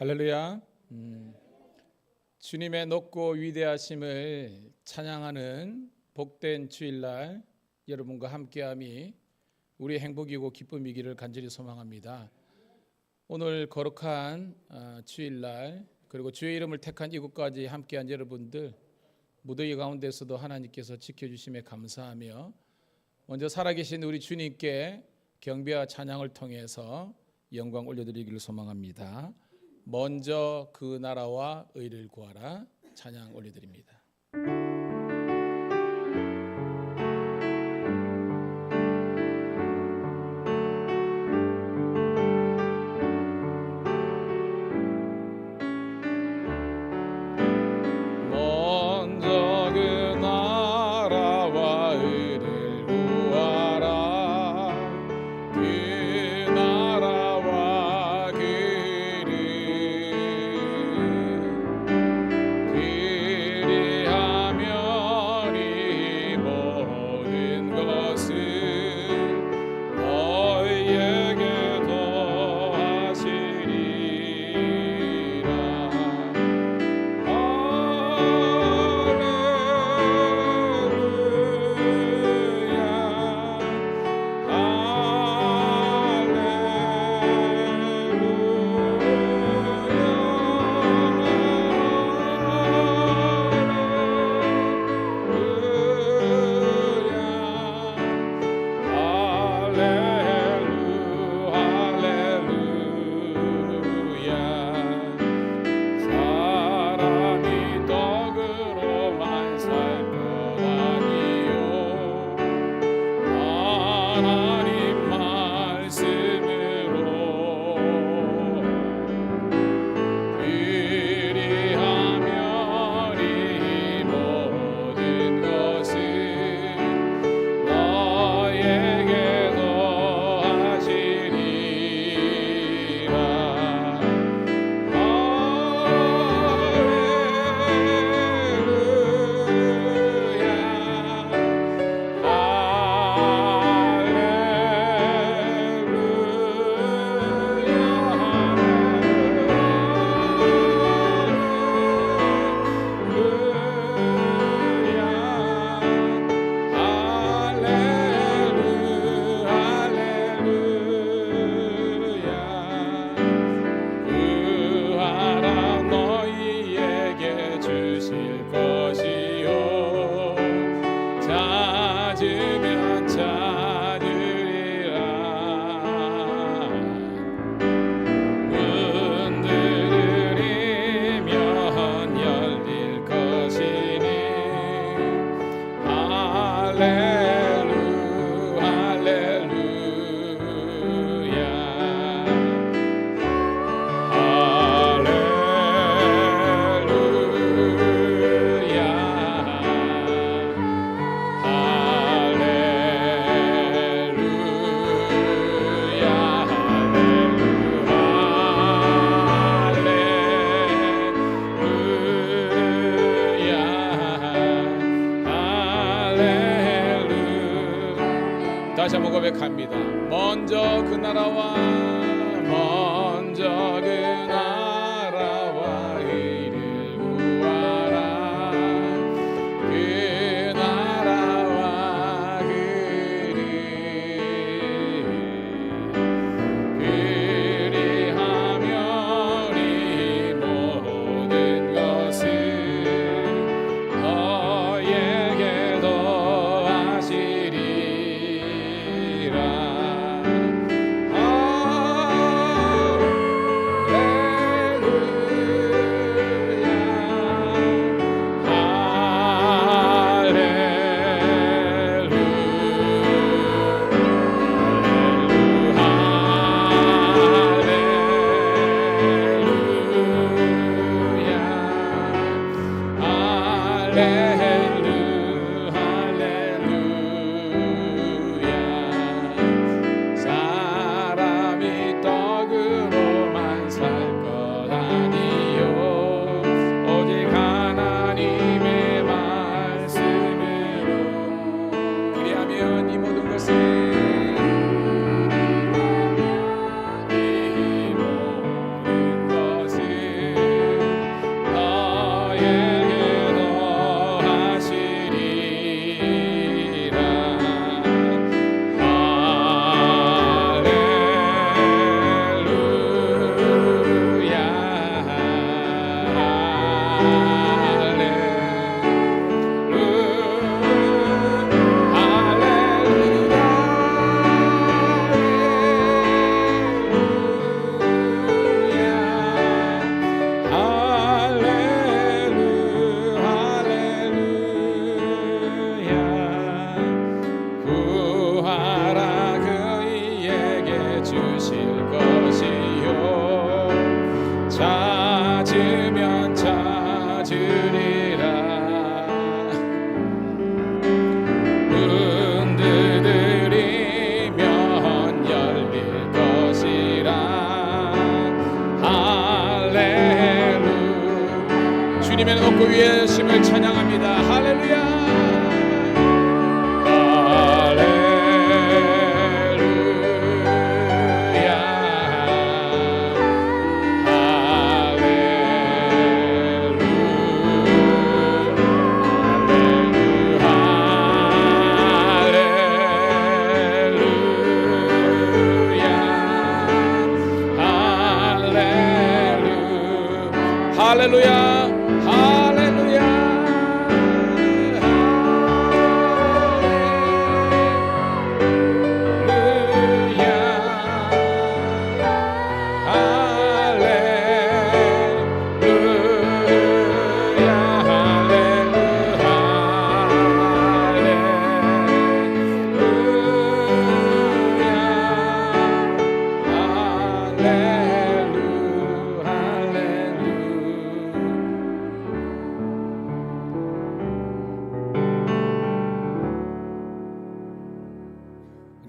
할렐루야. 주님의 높고 위대하심을 찬양하는 복된 주일날 여러분과 함께함이 우리의 행복이고 기쁨이기를 간절히 소망합니다. 오늘 거룩한 주일날 그리고 주의 이름을 택한 이곳까지 함께한 여러분들 무더위 가운데서도 하나님께서 지켜주심에 감사하며 먼저 살아계신 우리 주님께 경배와 찬양을 통해서 영광 올려드리기를 소망합니다. 먼저 그 나라와 의를 구하라. 찬양 올려드립니다. 먼저 그 나라와 의를 구하라. 그 나라와 그리하면 이 모든 것을 너희에게 더하시리라. 사람이 떡으로만 살 것 아니요 하나님 말씀으로 그리하면 이 모든 것을 너에게 더하시리라. 구하라 너희에게 주실 것이요 찾으면 찾으리라. 문 두드리면 열릴 것이니 할렐루야 할렐루야. 다시 한번 고백합니다. 먼저 그 나라와 의를 구하라. 그 나라와 그리하면 이 모든 것을 너에게 더하시리라. 사람이 떡으로만 살 것 아니요 오직 하나님의 말씀으로 그리하면 이 모든 것을 이 모든 것을 주님의 높고 위의 심을 찬양합니다. 할렐루야. 할렐루야. 할렐루야.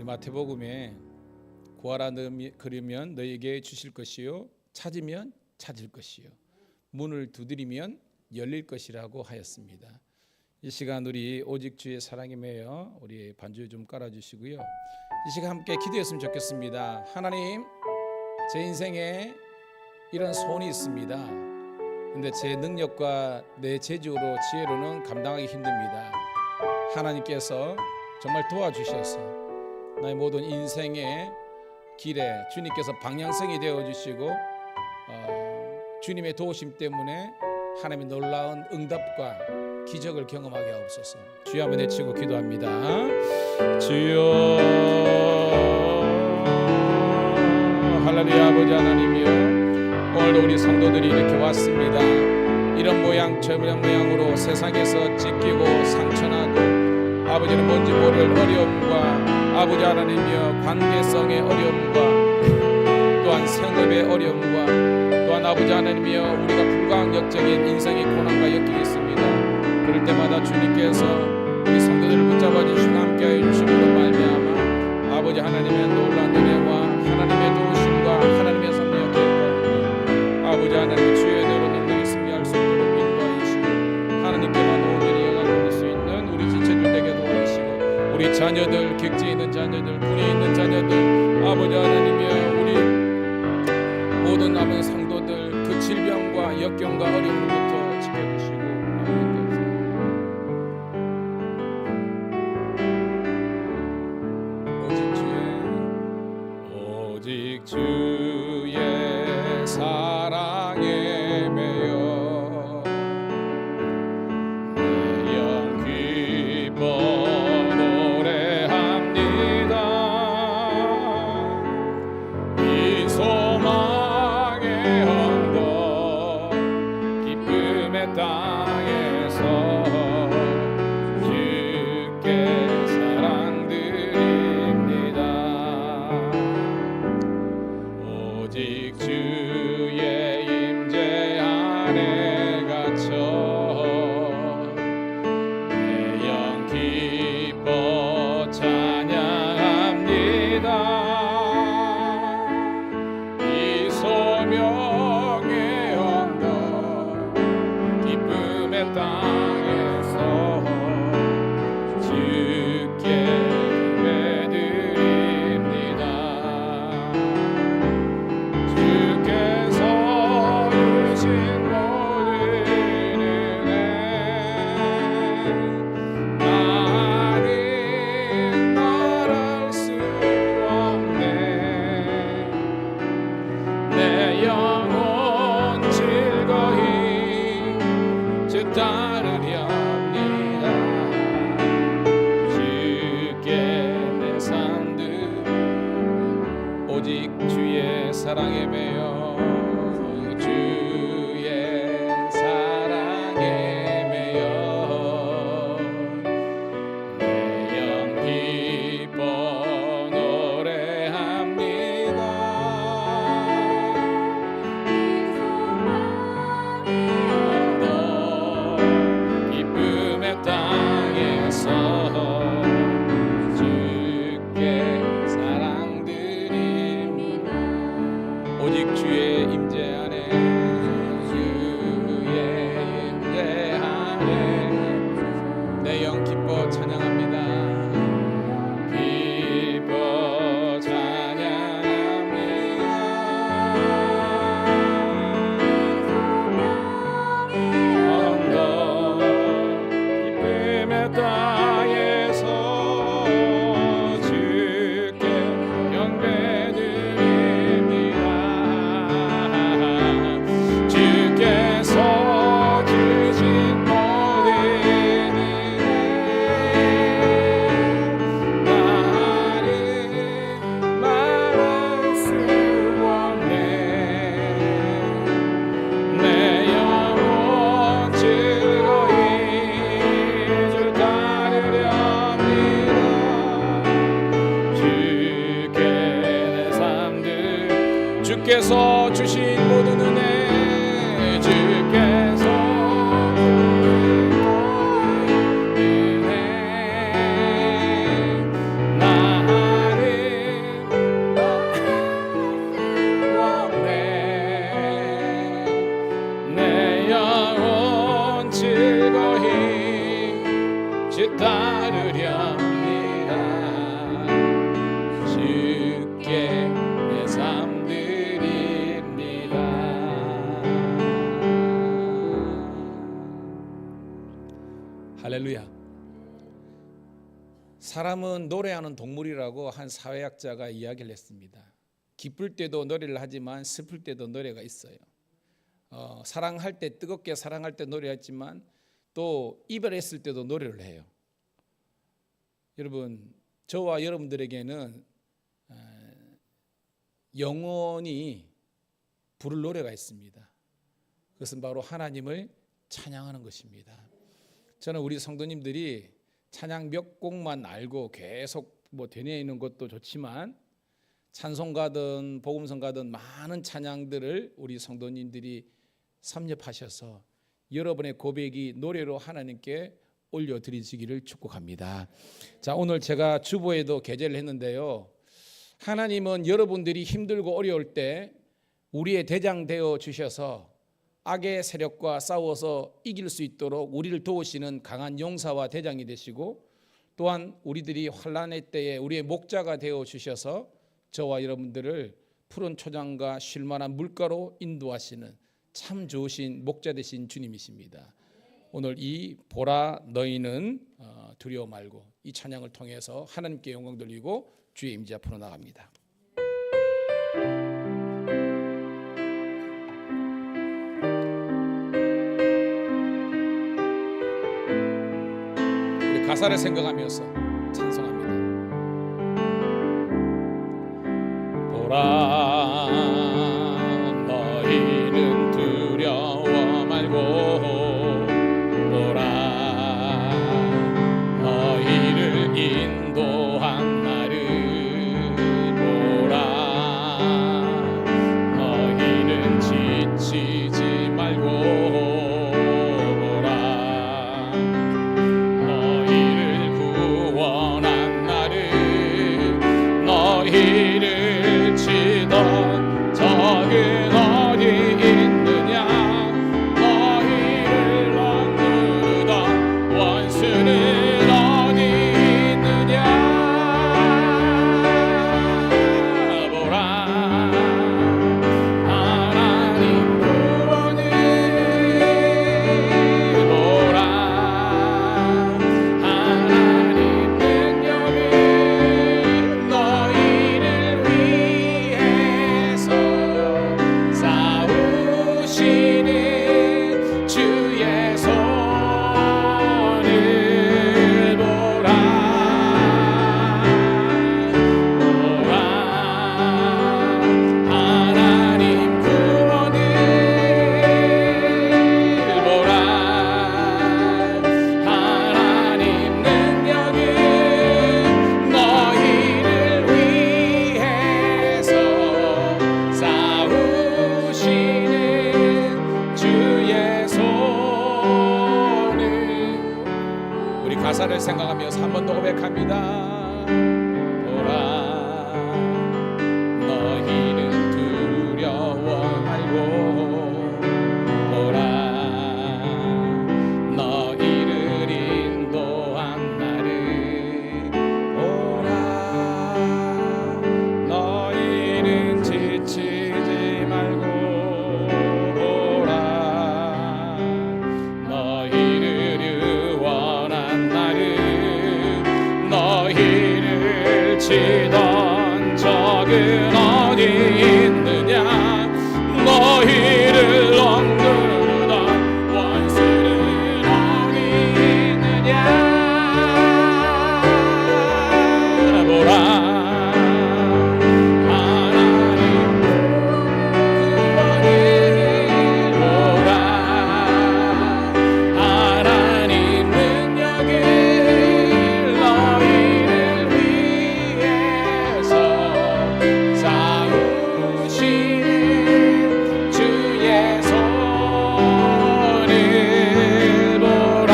마태복음에 구하라 그러면 너에게 주실 것이요 찾으면 찾을 것이요 문을 두드리면 열릴 것이라고 하였습니다. 이 시간 우리 오직 주의 사랑에 매여 우리 반주 좀 깔아주시고요. 이 시간 함께 기도했으면 좋겠습니다. 하나님, 제 인생에 이런 소원이 있습니다. 근데 제 능력과 내 재주로 지혜로는 감당하기 힘듭니다. 하나님께서 정말 도와주셔서 나의 모든 인생의 길에 주님께서 방향성이 되어주시고 주님의 도우심 때문에 하나님의 놀라운 응답과 기적을 경험하게 하옵소서. 주여 한번 외치고 기도합니다. 주여. 할렐루야. 아버지 하나님이여, 오늘도 우리 성도들이 이렇게 왔습니다. 이런 모양 저런 모양으로 세상에서 찢기고 상처나고 아버지는 뭔지 모를 어려움과 아버지 하나님이여 관계성의 어려움과 또한 생업의 어려움과 또한 아버지 하나님이여 우리가 불가항력적인 인생의 고난과 엮이게 있습니다. 그럴 때마다 주님께서 우리 성도들을 붙잡아 주시고 함께하여 주심으로 말미암아 아버지 하나님의 놀라운 은혜와 하나님의 도우심과 하나님의 섭리와 기쁨 아버지 하나님의 주의 대로 능력이 승리할 수 있도록 인도하여 주시고 하나님께만 온전히 영광을 줄 수 있는 우리 지체들 되게 도와주시고 우리 자녀들, 객지에 있는 자녀들, 군에 있는 자녀들, 아버지 하나님이여 우리 모든 아버지 성도들 그 질병과 역경과 어려움부터 지켜주시고 오직 주의 사랑에 매여 내 영 기뻐 땅에서 주께 사랑드립니다. 오직 주의 임재 안에 갇혀 내 영 기뻐 찬양합니다. 이 소명의 언덕 기쁨의 땅에서 주께 예배드립니다. 주께서 주신 모든 은혜 나는 말할 수 없네. 내 영혼 즐거이 주 따르렵니다. 주께 내 삶들 오직 주의 사랑에 매여 주의 사랑에 매여 내 영 기뻐 노래합니다. 이 소망이 주께 사랑드립니다. 오직 주의 임재 안에 내 영 기뻐 찬양합니다. 기뻐 찬양합니다. 언덕 기쁨의 땅에서 주께 경배드립니다. 주께서 주신 주께서 주신 모든 은혜, 주께서 내 영혼 즐거이 주 따르렵니다. 주께 내 삶 드립니다. 할렐루야. 사람은 노래하는 동물이라고 한 사회학자가 이야기를 했습니다. 기쁠 때도 노래를 하지만 슬플 때도 노래가 있어요. 사랑할 때, 뜨겁게 사랑할 때 노래했지만 또 이별했을 때도 노래를 해요. 여러분, 저와 여러분들에게는 영원히 부를 노래가 있습니다. 그것은 바로 하나님을 찬양하는 것입니다. 저는 우리 성도님들이 찬양 몇 곡만 알고 계속 되뇌이는 것도 좋지만 찬송가든 복음성가든 많은 찬양들을 우리 성도님들이 섭렵하셔서 여러분의 고백이 노래로 하나님께 올려드리시기를 축복합니다. 자, 오늘 제가 주보에도 게재를 했는데요. 하나님은 여러분들이 힘들고 어려울 때 우리의 대장 되어 주셔서 악의 세력과 싸워서 이길 수 있도록 우리를 도우시는 강한 용사와 대장이 되시고, 또한 우리들이 환난의 때에 우리의 목자가 되어 주셔서 저와 여러분들을 푸른 초장과 쉴만한 물가로 인도하시는 참 좋으신 목자 되신 주님이십니다. 오늘 이 보라 너희는 두려워 말고 이 찬양을 통해서 하나님께 영광 돌리고 주의 임재 앞으로 나갑니다. 우리 가사를 생각하면서 찬송합니다. 보라 너희는 두려워 말고 보라 너희를 인도한 나를 보라 너희는 지치지 말고 보라 너희를 구원한 나를 너희를 지도하는 가사를 생각하면서 한 번 더 고백합니다. 보라 너희는 두려워 말고 보라 너희를 인도한 나를 보라 너희는 지치지 말고 보라 너희를 유원한 나를 너희를 치던 적은 어디 있느냐 너희를 억누르던 원수는 어디 있느냐 보라 하나님 구원을 보라 하나님 능력을 너희를 위해서 싸우시는 주의 손을 보라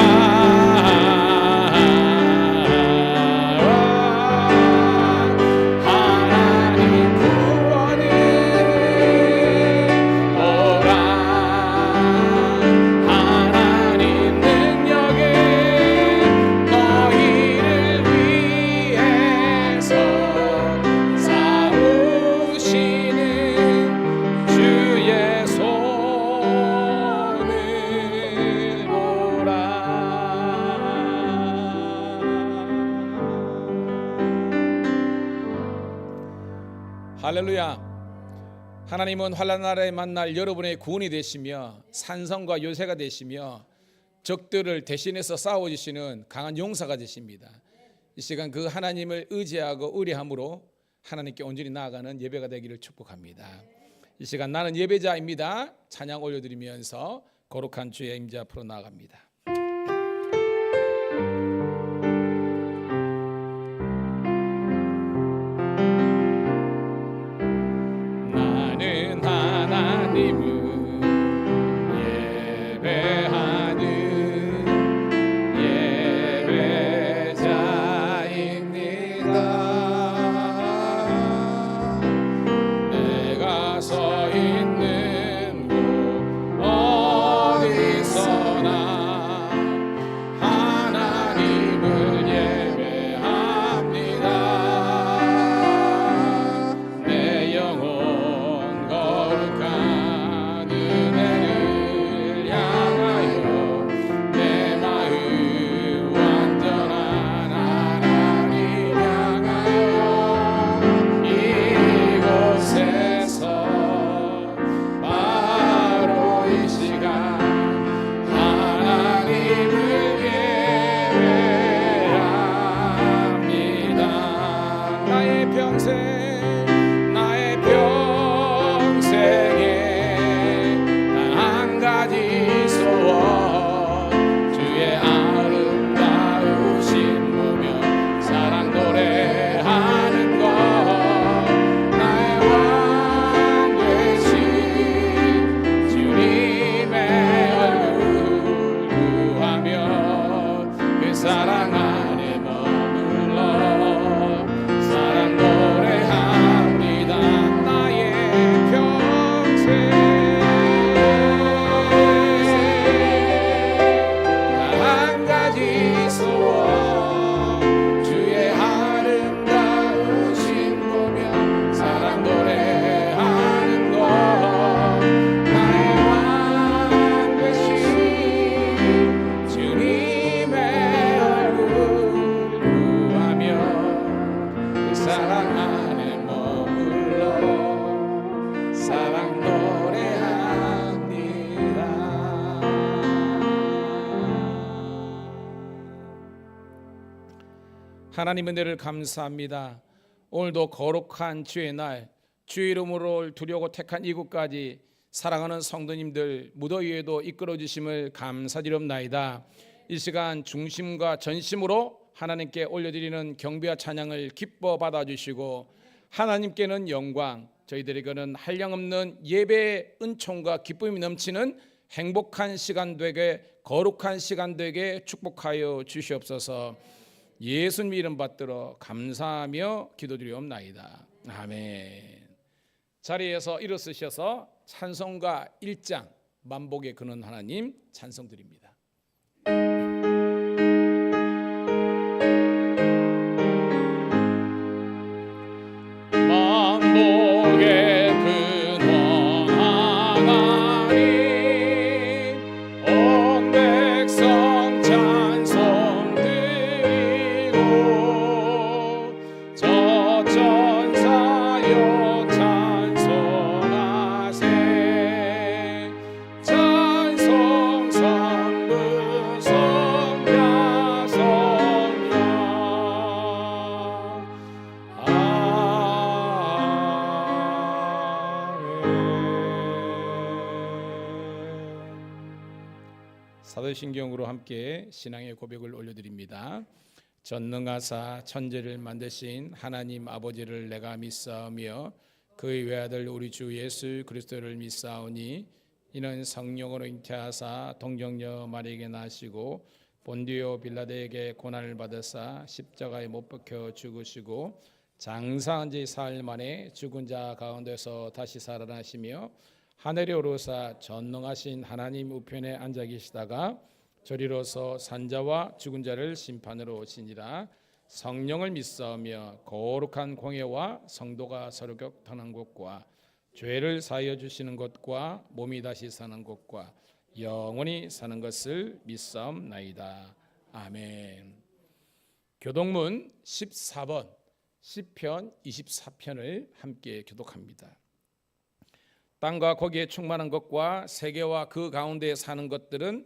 하나님 구원을 보라 하나님 능력을 너희를 위해서 싸우시는 주의 손을 보라. 할렐루야. 하나님은 환난 날에 만날 여러분의 구원이 되시며 산성과 요새가 되시며 적들을 대신해서 싸워주시는 강한 용사가 되십니다. 이 시간 그 하나님을 의지하고 의뢰함으로 하나님께 온전히 나아가는 예배가 되기를 축복합니다. 이 시간 나는 예배자입니다. 찬양 올려드리면서 거룩한 주의 임재 앞으로 나아갑니다. 나는 하나님을 예배하는 예배자입니다. 내가 서 있는 곳 어디서나 하나님을 예배합니다. 내 영혼 거룩한 은혜를 향하여 내 마음 완전한 하나님 향하여 이곳에서 바로 이 시간 하나님을 예배합니다. 나의 평생에 단 한 가지 소원 주의 아름다우신 보며 사랑 노래하는 것 나의 왕 되신 주님의 얼굴 구하며 그 사랑 안에 머물러 사랑 노래합니다. 나의 평생 단 한 가지 소원 주의 아름다우신 보며 사랑 노래하는 것 나의 왕 되신 주님의 얼굴 구하며 그 사랑 안에 머물러 사랑 노래합니다. 하나님 은혜를 감사합니다. 오늘도 거룩한 주의 날 주의 이름으로 두려고 택한 이곳까지 사랑하는 성도님들 무더위에도 이끌어 주심을 감사드리옵나이다. 이 시간 중심과 전심으로 하나님께 올려드리는 경배와 찬양을 기뻐 받아주시고 하나님께는 영광, 저희들에게는 한량없는 예배의 은총과 기쁨이 넘치는 행복한 시간 되게 거룩한 시간 되게 축복하여 주시옵소서. 예수님 이름 받들어 감사하며 기도드리옵나이다. 아멘. 자리에서 일어서셔서 찬송가 1장 만복의 근원 하나님 찬송드립니다. 만복의 근원 하나님 온 백성 찬송 드리고 저 천사여 찬송하세 찬송 성부 성자 성령 사도신경으로 함께 신앙의 고백을 올려드립니다. 전능하사 천지를 만드신 하나님 아버지를 내가 믿사오며 그의 외아들 우리 주 예수 그리스도를 믿사오니 이는 성령으로 잉태하사 동정녀 마리에게 나시고 본디오 빌라도에게 고난을 받으사 십자가에 못 박혀 죽으시고 장사한 지 사흘 만에 죽은 자 가운데서 다시 살아나시며 하늘에 오르사 전능하신 하나님 우편에 앉아 계시다가 저리로서 산자와 죽은 자를 심판으로 오시니라. 성령을 믿사오며 거룩한 공예와 성도가 서로 격통하는 것과 죄를 사하여 주시는 것과 몸이 다시 사는 것과 영원히 사는 것을 믿사옵나이다. 아멘. 교독문 14번 시편 24편을 함께 교독합니다. 땅과 거기에 충만한 것과 세계와 그 가운데 사는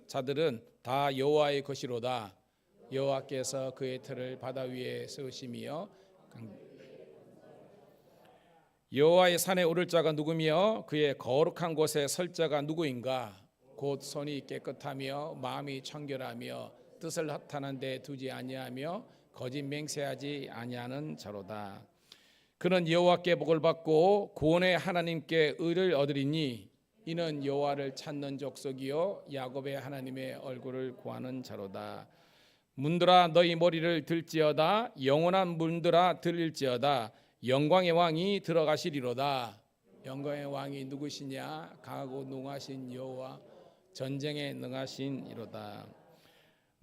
자들은 다 여호와의 것이로다. 여호와께서 그의 틀을 바다 위에 세우시며 여호와의 산에 오를 자가 누구며 그의 거룩한 곳에 설 자가 누구인가? 곧 손이 깨끗하며 마음이 청결하며 뜻을 허탄한 데 두지 아니하며 거짓 맹세하지 아니하는 자로다. 그는 여호와께 복을 받고 구원의 하나님께 의를 얻으리니 이는 여호와를 찾는 족속이요 야곱의 하나님의 얼굴을 구하는 자로다. 문들아 너희 머리를 들지어다. 영원한 문들아 들릴지어다. 영광의 왕이 들어가시리로다. 영광의 왕이 누구시냐? 강하고 능하신 여호와 전쟁에 능하신 이로다.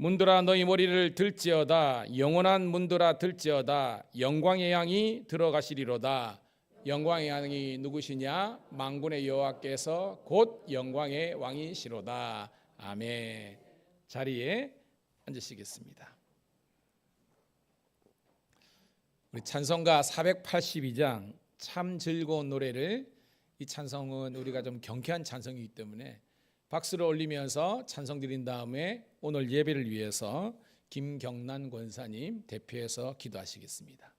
문들아 너희 머리를 들지어다. 영원한 문들아 들지어다. 영광의 양이 들어가시리로다. 영광의 양이 누구시냐? 만군의 여호와께서 곧 영광의 왕이시로다. 아멘. 자리에 앉으시겠습니다. 우리 찬송가 482장 참 즐거운 노래를, 이 찬송은 우리가 좀 경쾌한 찬송이기 때문에 박수를 올리면서 찬송 드린 다음에 오늘 예배를 위해서 김경란 권사님 대표해서 기도하시겠습니다.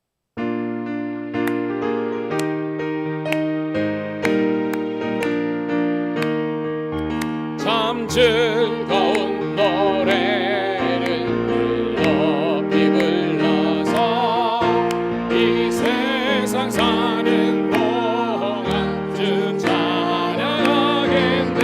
참 즐거운 노래를 높이 불러서 이 세상 사는 동안 주 찬양하겠네.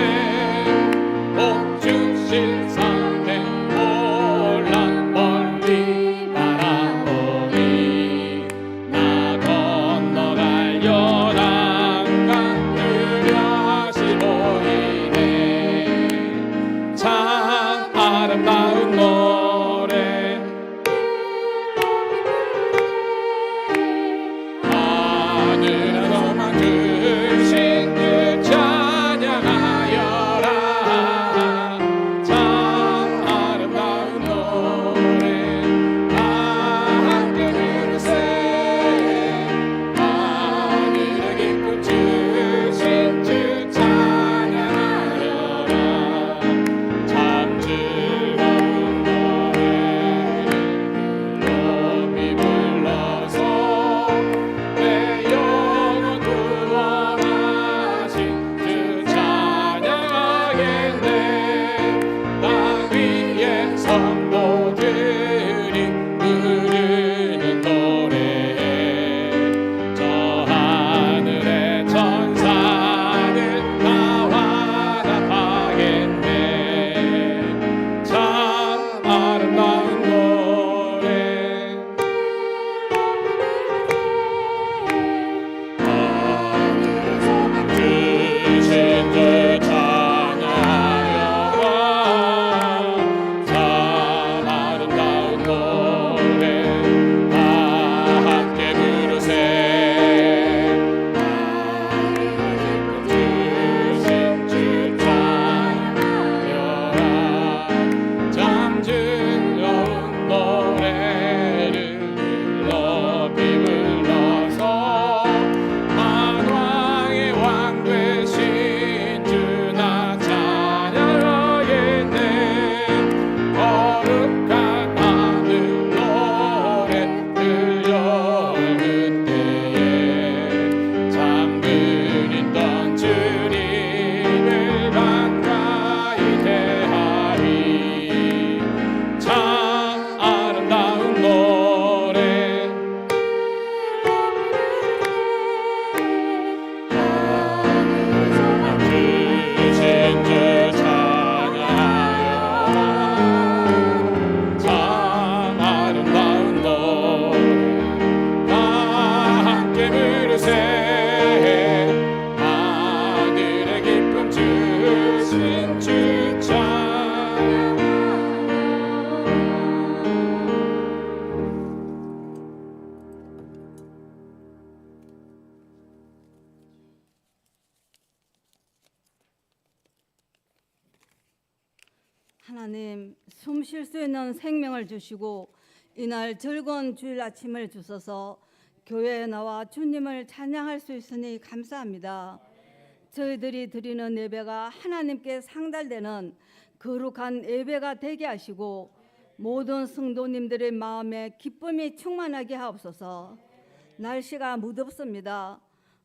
복 주실 산에 올라 멀리 바라보니 나 건너갈 요단강 그려시 보이네. 참 아름다운 노래 하늘에서만 크신 그 찬양하여라. 참 아름다운 노래 다 함께 부르세. 하늘에 깊은 주신 주 찬양하여라. 참 즐거운 노래를 높이 불러서 내 영혼 구원하신 주 찬양하겠네. 땅 위에 성도들이 부르는 노래 저 하늘의 천사들 다 화답하겠네. 하나님, 숨 쉴 수 있는 생명을 주시고 이날 즐거운 주일 아침을 주셔서 교회에 나와 주님을 찬양할 수 있으니 감사합니다. 저희들이 드리는 예배가 하나님께 상달되는 거룩한 예배가 되게 하시고 모든 성도님들의 마음에 기쁨이 충만하게 하옵소서. 날씨가 무덥습니다.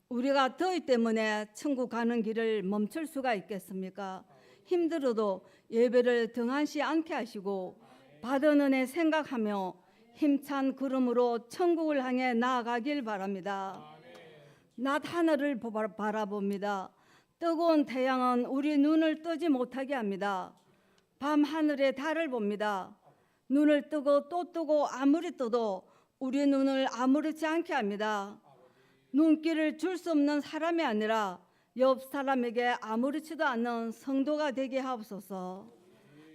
우리가 더위 때문에 천국 가는 길을 멈출 수가 있겠습니까? 힘들어도 예배를 등한시 않게 하시고 받은 은혜 생각하며 힘찬 걸음으로 천국을 향해 나아가길 바랍니다. 낮 하늘을 바라봅니다. 뜨거운 태양은 우리 눈을 뜨지 못하게 합니다. 밤 하늘의 달을 봅니다. 눈을 뜨고 또 뜨고 아무리 떠도 우리 눈을 아무렇지 않게 합니다. 눈길을 줄 수 없는 사람이 아니라 옆 사람에게 아무렇지도 않는 성도가 되게 하옵소서.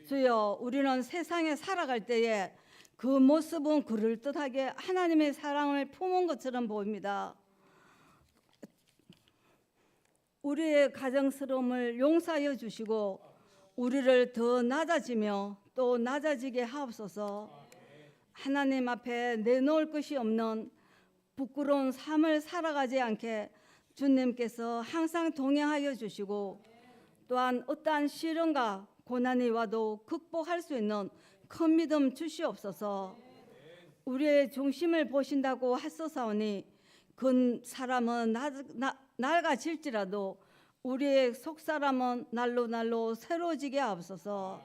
주여, 우리는 세상에 살아갈 때에 그 모습은 그럴듯하게 하나님의 사랑을 품은 것처럼 보입니다. 우리의 가정스러움을 용서하여 주시고 우리를 더 낮아지며 또 낮아지게 하옵소서. 하나님 앞에 내놓을 것이 없는 부끄러운 삶을 살아가지 않게 주님께서 항상 동행하여 주시고 또한 어떠한 시련과 고난이 와도 극복할 수 있는 큰 믿음 주시옵소서. 우리의 중심을 보신다고 하소사오니 그 사람은 낡아질지라도 우리의 속사람은 날로 새로워지게 하옵소서.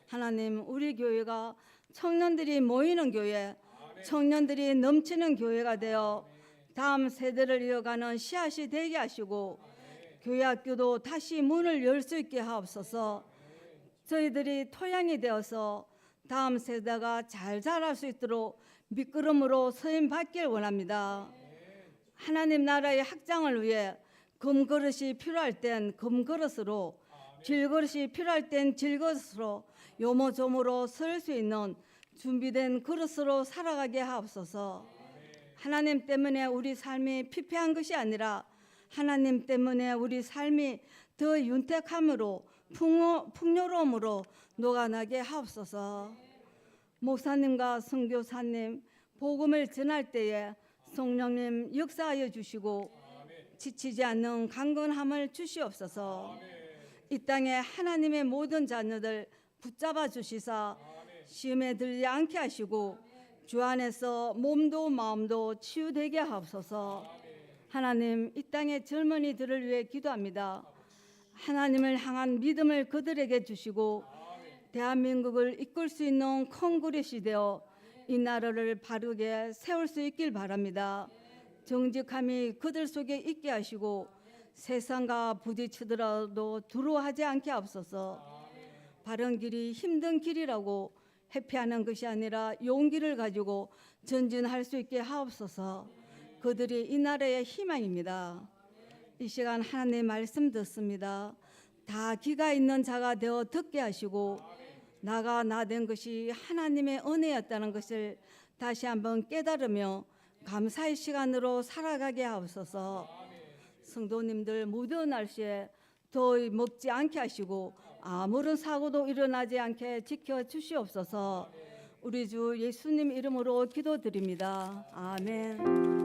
하나님, 우리 교회가 청년들이 모이는 교회, 청년들이 넘치는 교회가 되어 다음 세대를 이어가는 씨앗이 되게 하시고 교회 학교도 다시 문을 열 수 있게 하옵소서. 저희들이 토양이 되어서 다음 세대가 잘 자랄 수 있도록 밑거름으로 서임 받길 원합니다. 하나님 나라의 확장을 위해 금그릇이 필요할 땐 금그릇으로, 질그릇이 필요할 땐 질그릇으로 요모조모로 설 수 있는 준비된 그릇으로 살아가게 하옵소서. 하나님 때문에 우리 삶이 피폐한 것이 아니라 하나님 때문에 우리 삶이 더 윤택함으로 풍요로움으로 녹아나게 하옵소서. 목사님과 선교사님 복음을 전할 때에 성령님 역사하여 주시고 지치지 않는 강건함을 주시옵소서. 이 땅에 하나님의 모든 자녀들 붙잡아 주시사 시험에 들지 않게 하시고 주 안에서 몸도 마음도 치유되게 하옵소서. 하나님, 이 땅의 젊은이들을 위해 기도합니다. 하나님을 향한 믿음을 그들에게 주시고 대한민국을 이끌 수 있는 큰 그릇이 되어 이 나라를 바르게 세울 수 있길 바랍니다. 정직함이 그들 속에 있게 하시고 세상과 부딪히더라도 두려워하지 않게 하옵소서. 바른 길이 힘든 길이라고 회피하는 것이 아니라 용기를 가지고 전진할 수 있게 하옵소서. 그들이 이 나라의 희망입니다. 이 시간 하나님의 말씀 듣습니다. 다 기가 있는 자가 되어 듣게 하시고 나가 나된 것이 하나님의 은혜였다는 것을 다시 한번 깨달으며 감사의 시간으로 살아가게 하옵소서. 성도님들 무더운 날씨에 더위 먹지 않게 하시고 아무런 사고도 일어나지 않게 지켜주시옵소서. 우리 주 예수님 이름으로 기도드립니다. 아멘.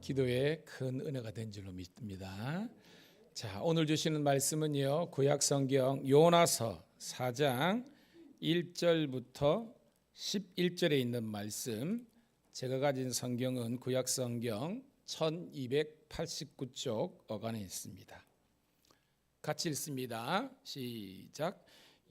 기도에 큰 은혜가 된 줄로 믿습니다. 자, 오늘 주시는 말씀은요, 구약성경 요나서 4장 1절부터 11절에 있는 말씀. 제가 가진 성경은 구약성경 1289쪽 어간에 있습니다. 같이 읽습니다. 시작.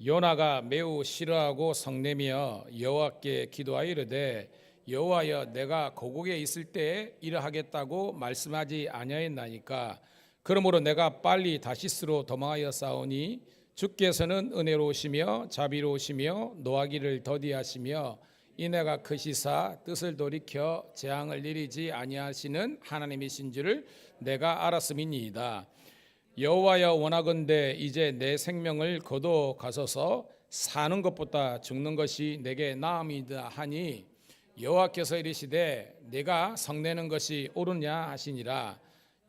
요나가 매우 싫어하고 성내며 여호와께 기도하여 이르되 여호와여 내가 고국에 있을 때에 이러하겠다고 말씀하지 아니하였나이까. 그러므로 내가 빨리 다시스로 도망하여 싸우니 주께서는 은혜로우시며 자비로우시며 노하기를 더디하시며 인애가 크시사 뜻을 돌이켜 재앙을 내리지 아니하시는 하나님이신 줄을 내가 알았음이니이다. 여호와여 원하건대 이제 내 생명을 거둬 가소서. 사는 것보다 죽는 것이 내게 나음이다 하니 여호와께서 이르시되 내가 성내는 것이 옳으냐 하시니라.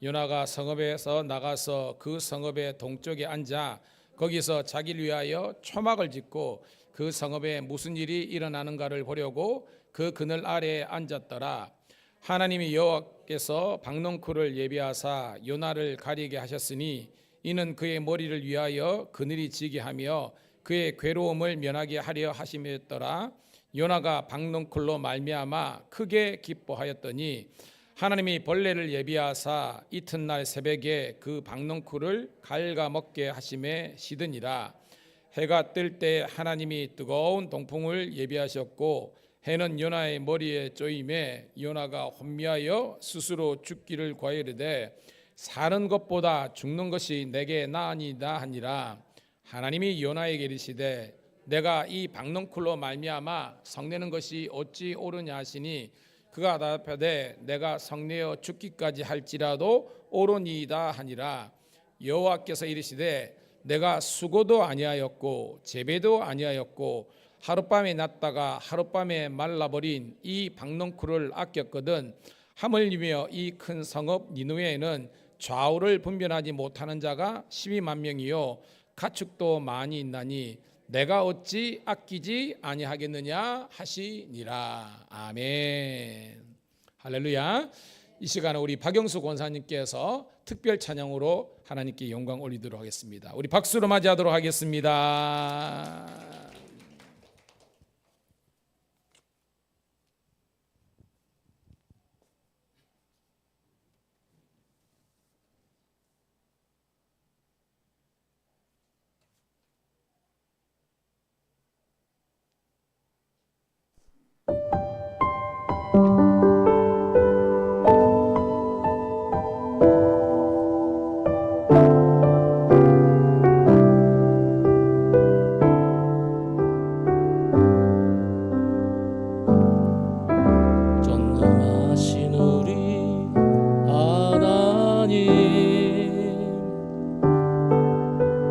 요나가 성읍에서 나가서 그 성읍의 동쪽에 앉아 거기서 자기를 위하여 초막을 짓고 그 성읍에 무슨 일이 일어나는가를 보려고 그 그늘 아래에 앉았더라. 하나님이 여호와께서 박넝쿨을 예비하사 요나를 가리게 하셨으니 이는 그의 머리를 위하여 그늘이 지게 하며 그의 괴로움을 면하게 하려 하심이었더라. 요나가 박넝쿨로 말미암아 크게 기뻐하였더니 하나님이 벌레를 예비하사 이튿날 새벽에 그 박넝쿨을 갉아먹게 하심에 시드니라. 해가 뜰 때 하나님이 뜨거운 동풍을 예비하셨고 해는 요나의 머리에 쪼임에 요나가 혼미하여 스스로 죽기를 과이르되 사는 것보다 죽는 것이 내게 나으니이다 하니라. 하나님이 요나에게 이르시되 내가 이 박넝쿨로 말미암아 성내는 것이 어찌 옳으냐 하시니 그가 대답하되 내가 성내어 죽기까지 할지라도 옳으니이다 하니라. 여호와께서 이르시되 내가 수고도 아니하였고 재배도 아니하였고 하룻밤에 났다가 하룻밤에 말라버린 이 박넝쿨을 아꼈거든. 하물며 이 큰 성읍 니느웨에는 좌우를 분별하지 못하는 자가 12만 명이요 가축도 많이 있나니 내가 어찌 아끼지 아니하겠느냐 하시니라. 아멘. 할렐루야. 이 시간에 우리 박영수 권사님께서 특별 찬양으로 하나님께 영광 올리도록 하겠습니다. 우리 박수로 맞이하도록 하겠습니다. 전능하신 우리 하나님,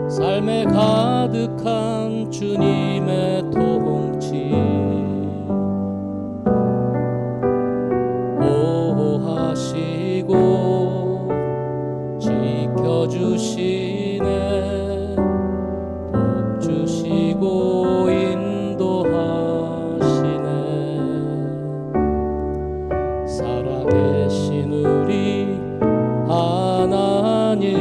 삶에 가득한 주님의 통치 보호하시고 지켜주시네. 복주시고 인도하시네. 살아계신 우리 하나님,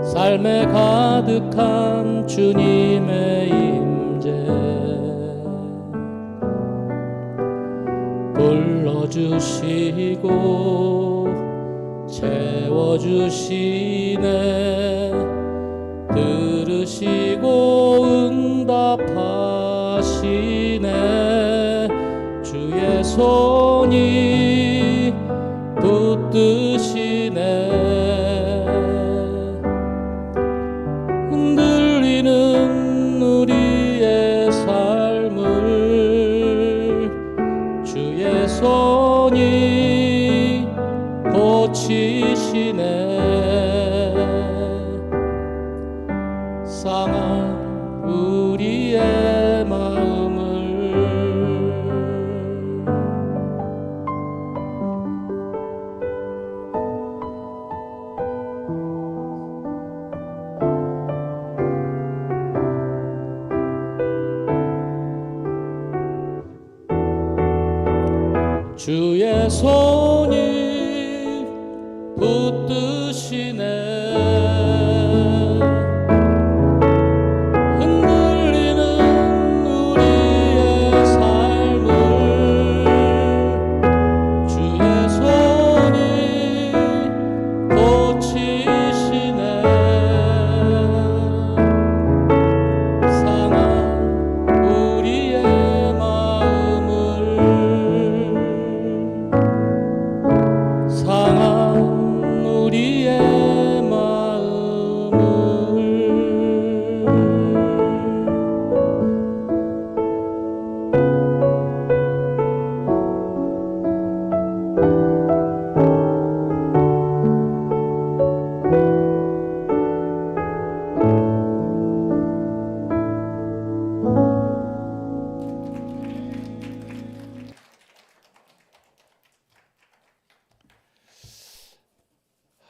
삶에 가득한 주님의 임재 불러주시고 채워주시네. 들으시고 응답하시네. 주의 손이 붙드시네. 흔들리는 우리의 삶을 주의 손이 고치시네. 상한 우리의 마음을 주의 손이 붙드시네. 흔들리는 우리의 삶을 주의 손이 고치시네. 상한 우리의 상한 우리의 마음을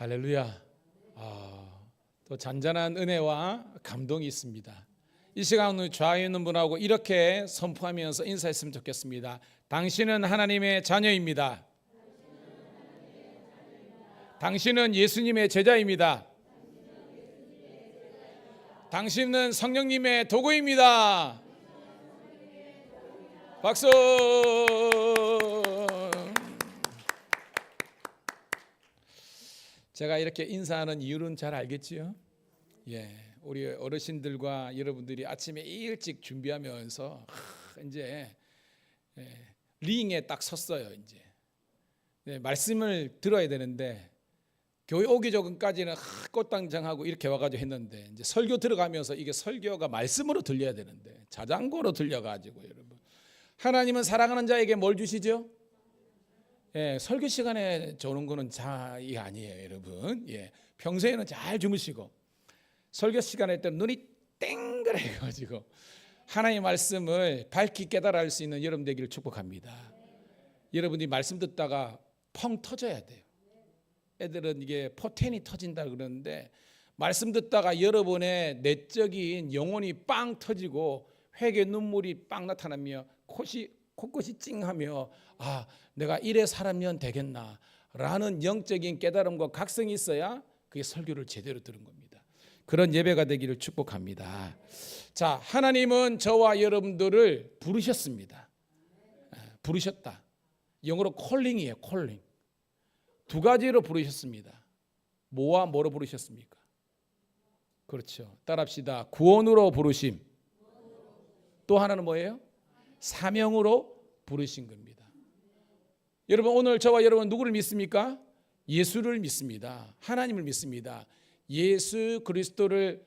할렐루야. 또 잔잔한 은혜와 감동이 있습니다. 이 시간 오늘 좌우에 있는 분하고 이렇게 선포하면서 인사했으면 좋겠습니다. 당신은 하나님의 자녀입니다. 당신은 예수님의 제자입니다. 당신은 성령님의 도구입니다. 박수. 제가 이렇게 인사하는 이유는 잘 알겠지요? 우리 어르신들과 여러분들이 아침에 일찍 준비하면서 이제 링에 딱 섰어요. 이제 말씀을 들어야 되는데 교회 오기 전까지는 꽃당장하고 이렇게 와가지고 했는데 이제 설교 들어가면서 이게 설교가 말씀으로 들려야 되는데 자장고로 들려가지고 여러분 하나님은 사랑하는 자에게 뭘 주시죠? 설교 시간에 주는 거는 자이 아니에요, 여러분. 평소에는 잘 주무시고 설교 시간에 때 눈이 땡그래가지고 하나님의 말씀을 밝히 깨달아 알 수 있는 여러분 되기를 축복합니다. 여러분이 말씀 듣다가 펑 터져야 돼요. 애들은 이게 포텐이 터진다 그러는데 말씀 듣다가 여러분의 내적인 영혼이 빵 터지고 회개 눈물이 빵 나타나며 코끝이 찡하며 내가 이래 살면 되겠나라는 영적인 깨달음과 각성이 있어야 그게 설교를 제대로 들은 겁니다. 그런 예배가 되기를 축복합니다. 자, 하나님은 저와 여러분들을 부르셨습니다. 부르셨다. 영어로 콜링이에요. 콜링. 두 가지로 부르셨습니다. 뭐와 뭐로 부르셨습니까? 그렇죠. 따라합시다. 구원으로 부르심. 또 하나는 뭐예요? 사명으로 부르신 겁니다. 여러분 오늘 저와 여러분 누구를 믿습니까? 예수를 믿습니다. 하나님을 믿습니다. 예수 그리스도를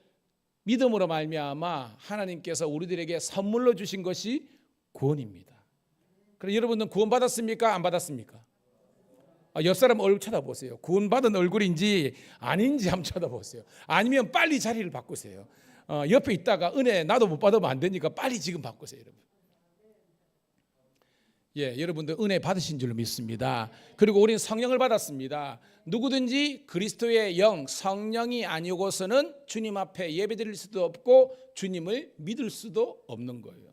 믿음으로 말미암아 하나님께서 우리들에게 선물로 주신 것이 구원입니다. 그럼 여러분은 구원 받았습니까? 안 받았습니까? 옆 사람 얼굴 쳐다보세요. 구원 받은 얼굴인지 아닌지 한번 쳐다보세요. 아니면 빨리 자리를 바꾸세요. 옆에 있다가 은혜 나도 못 받으면 안 되니까 빨리 지금 바꾸세요, 여러분. 여러분들 은혜 받으신 줄로 믿습니다. 그리고 우리는 성령을 받았습니다. 누구든지 그리스도의 영 성령이 아니고서는 주님 앞에 예배드릴 수도 없고 주님을 믿을 수도 없는 거예요.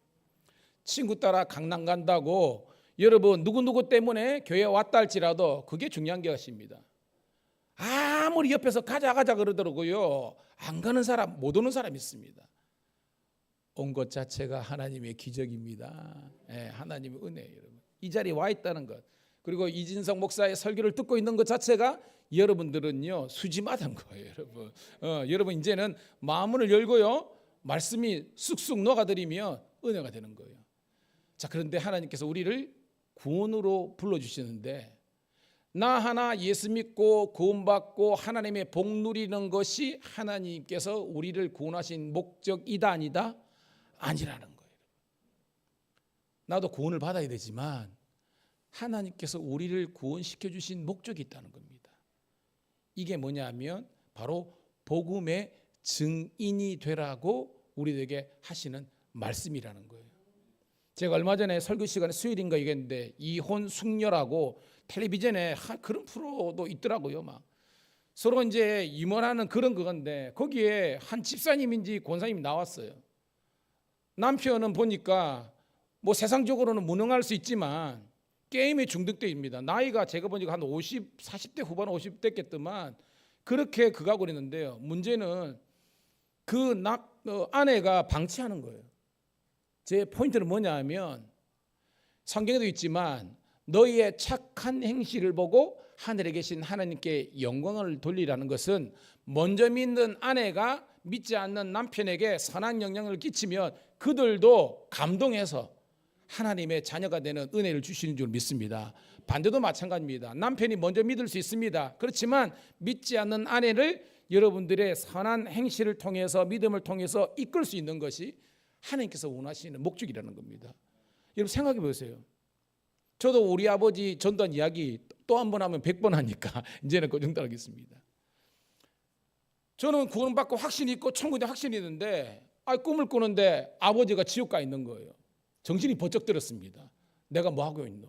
친구 따라 강남 간다고 여러분 누구누구 때문에 교회에 왔다 할지라도 그게 중요한 것입니다. 아무리 옆에서 가자 그러더라고요. 안 가는 사람, 못 오는 사람이 있습니다. 온 것 자체가 하나님의 기적입니다. 하나님의 은혜예요, 여러분. 이 자리에 와 있다는 것. 그리고 이진성 목사의 설교를 듣고 있는 것 자체가 여러분들은요 수지마다인 거예요, 여러분. 여러분 이제는 마음을 열고요 말씀이 쑥쑥 녹아들이며 은혜가 되는 거예요. 자, 그런데 하나님께서 우리를 구원으로 불러주시는데 나 하나 예수 믿고 구원받고 하나님의 복 누리는 것이 하나님께서 우리를 구원하신 목적이다 아니다? 아니라는 거예요. 나도 구원을 받아야 되지만 하나님께서 우리를 구원시켜 주신 목적이 있다는 겁니다. 이게 뭐냐면 바로 복음의 증인이 되라고 우리에게 하시는 말씀이라는 거예요. 제가 얼마 전에 설교 시간에 수요일인가 얘기했는데 이혼 숙녀라고 텔레비전에 그런 프로도 있더라고요. 막 서로 이제 임원하는 그런 그건데 거기에 한 집사님인지 권사님이 나왔어요. 남편은 보니까 뭐 세상적으로는 무능할 수 있지만 게임에 중독되입니다. 나이가 제가 보니까 한 40대 후반 50대겠더만 그렇게 그가고 그랬는데요. 문제는 그 아내가 방치하는 거예요. 제 포인트는 뭐냐 하면 성경에도 있지만 너희의 착한 행실을 보고 하늘에 계신 하나님께 영광을 돌리라는 것은 먼저 믿는 아내가 믿지 않는 남편에게 선한 영향을 끼치면 그들도 감동해서 하나님의 자녀가 되는 은혜를 주시는 줄 믿습니다. 반대도 마찬가지입니다. 남편이 먼저 믿을 수 있습니다. 그렇지만 믿지 않는 아내를 여러분들의 선한 행실을 통해서, 믿음을 통해서 이끌 수 있는 것이 하나님께서 원하시는 목적이라는 겁니다. 여러분 생각해 보세요. 저도 우리 아버지 전도한 이야기 또 한 번 하면 100번 하니까 이제는 그 정도 하겠습니다. 저는 구원받고 확신이 있고 천국에 확신이 있는데 꿈을 꾸는데 아버지가 지옥 가 있는 거예요. 정신이 번쩍 들었습니다. 내가 뭐 하고 있노?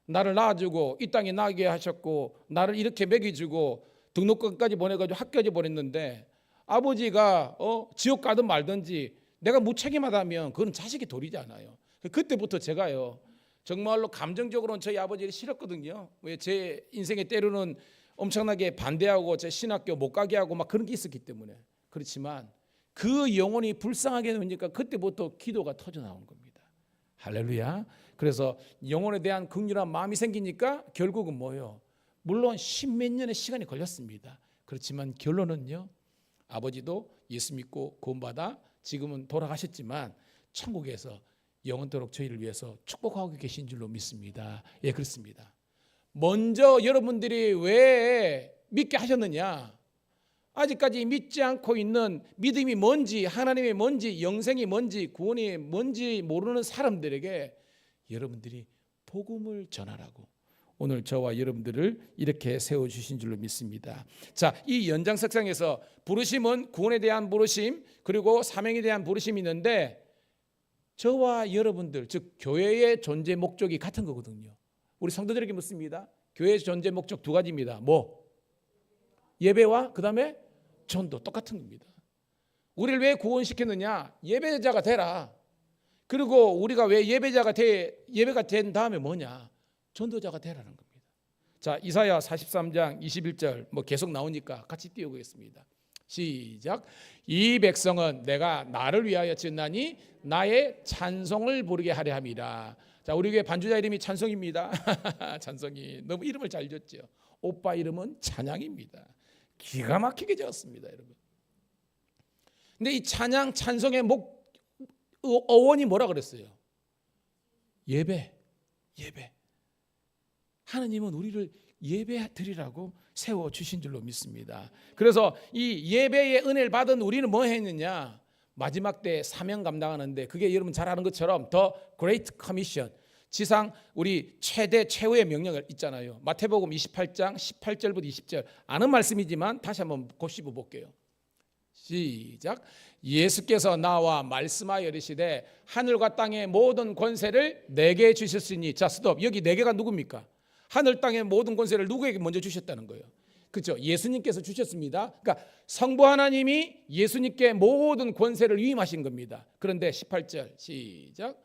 나를 낳아주고 이 땅에 나게 하셨고 나를 이렇게 먹여주고 등록금까지 보내가지고 학교까지 보냈는데 아버지가 지옥 가든 말든지 내가 무책임하다면 그건 자식이 도리지 않아요. 그때부터 제가요 정말로 감정적으로는 저희 아버지를 싫었거든요. 왜 제 인생에 때로는 엄청나게 반대하고 제 신학교 못 가게 하고 막 그런 게 있었기 때문에. 그렇지만 그 영혼이 불쌍하게 되니까 그때부터 기도가 터져 나오는 겁니다. 할렐루야. 그래서 영혼에 대한 긍휼한 마음이 생기니까 결국은 뭐예요? 물론 십몇 년의 시간이 걸렸습니다. 그렇지만 결론은요, 아버지도 예수 믿고 구원받아 지금은 돌아가셨지만 천국에서 영원토록 저희를 위해서 축복하고 계신 줄로 믿습니다. 예, 그렇습니다. 먼저 여러분들이 왜 믿게 하셨느냐? 아직까지 믿지 않고 있는 믿음이 뭔지, 하나님이 뭔지, 영생이 뭔지, 구원이 뭔지 모르는 사람들에게 여러분들이 복음을 전하라고 오늘 저와 여러분들을 이렇게 세워주신 줄로 믿습니다. 자, 이 연장석상에서 부르심은 구원에 대한 부르심 그리고 사명에 대한 부르심이 있는데 저와 여러분들, 즉 교회의 존재 목적이 같은 거거든요. 우리 성도들에게 묻습니다. 교회의 존재 목적 두 가지입니다. 뭐? 예배와 그 다음에 전도, 똑같은 겁니다. 우리를 왜 구원시켰느냐? 예배자가 되라. 그리고 우리가 왜 예배가 된 다음에 뭐냐? 전도자가 되라는 겁니다. 자, 이사야 43장 21절 뭐 계속 나오니까 같이 띄워보겠습니다. 시작. 이 백성은 내가 나를 위하여 지었나니 나의 찬송을 부르게 하려 함이라. 자, 우리 교회 반주자 이름이 찬송입니다. 찬송이 너무 이름을 잘 지었죠. 오빠 이름은 찬양입니다. 기가 막히게 지었습니다, 여러분. 근데 이 찬양 찬송의 어원이 뭐라 그랬어요? 예배. 하나님은 우리를 예배 드리라고 세워주신 줄로 믿습니다. 그래서 이 예배의 은혜를 받은 우리는 뭐 했느냐? 마지막 때 사명 감당하는데 그게 여러분 잘 아는 것처럼 The Great Commission, 지상 우리 최고의 명령을 있잖아요. 마태복음 28장 18절부터 20절 아는 말씀이지만 다시 한번 곱씹어 볼게요. 시작. 예수께서 나와 말씀하여 이르시되 하늘과 땅의 모든 권세를 내게 주셨으니. 자, 스톱. 여기 네 개가 누굽니까? 하늘 땅의 모든 권세를 누구에게 먼저 주셨다는 거예요? 그렇죠? 예수님께서 주셨습니다. 그러니까 성부 하나님이 예수님께 모든 권세를 위임하신 겁니다. 그런데 18절 시작.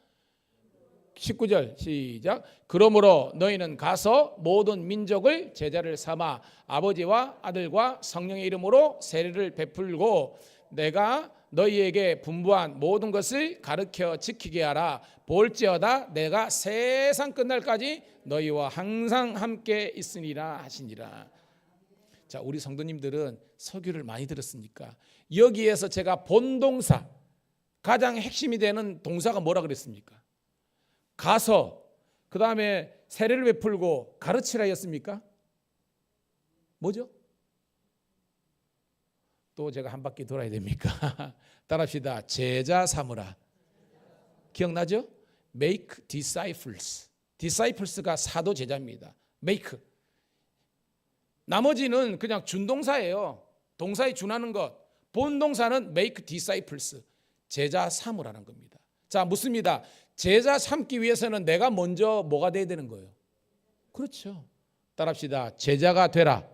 19절 시작. 그러므로 너희는 가서 모든 민족을 제자를 삼아 아버지와 아들과 성령의 이름으로 세례를 베풀고 내가 너희에게 분부한 모든 것을 가르쳐 지키게 하라. 볼지어다 내가 세상 끝날까지 너희와 항상 함께 있으리라 하시니라. 자, 우리 성도님들은 설교를 많이 들었으니까 여기에서 제가 본동사 가장 핵심이 되는 동사가 뭐라 그랬습니까? 가서 그 다음에 세례를 베풀고 가르치라 했습니까? 뭐죠? 또 제가 한 바퀴 돌아야 됩니까? 따라합시다. 제자 삼으라. 기억나죠? Make disciples. disciples가 사도 제자입니다. make. 나머지는 그냥 준동사예요. 동사에 준하는 것. 본동사는 make disciples. 제자 삼으라는 겁니다. 자, 묻습니다. 제자 삼기 위해서는 내가 먼저 뭐가 돼야 되는 거예요? 그렇죠. 따라합시다. 제자가 되라.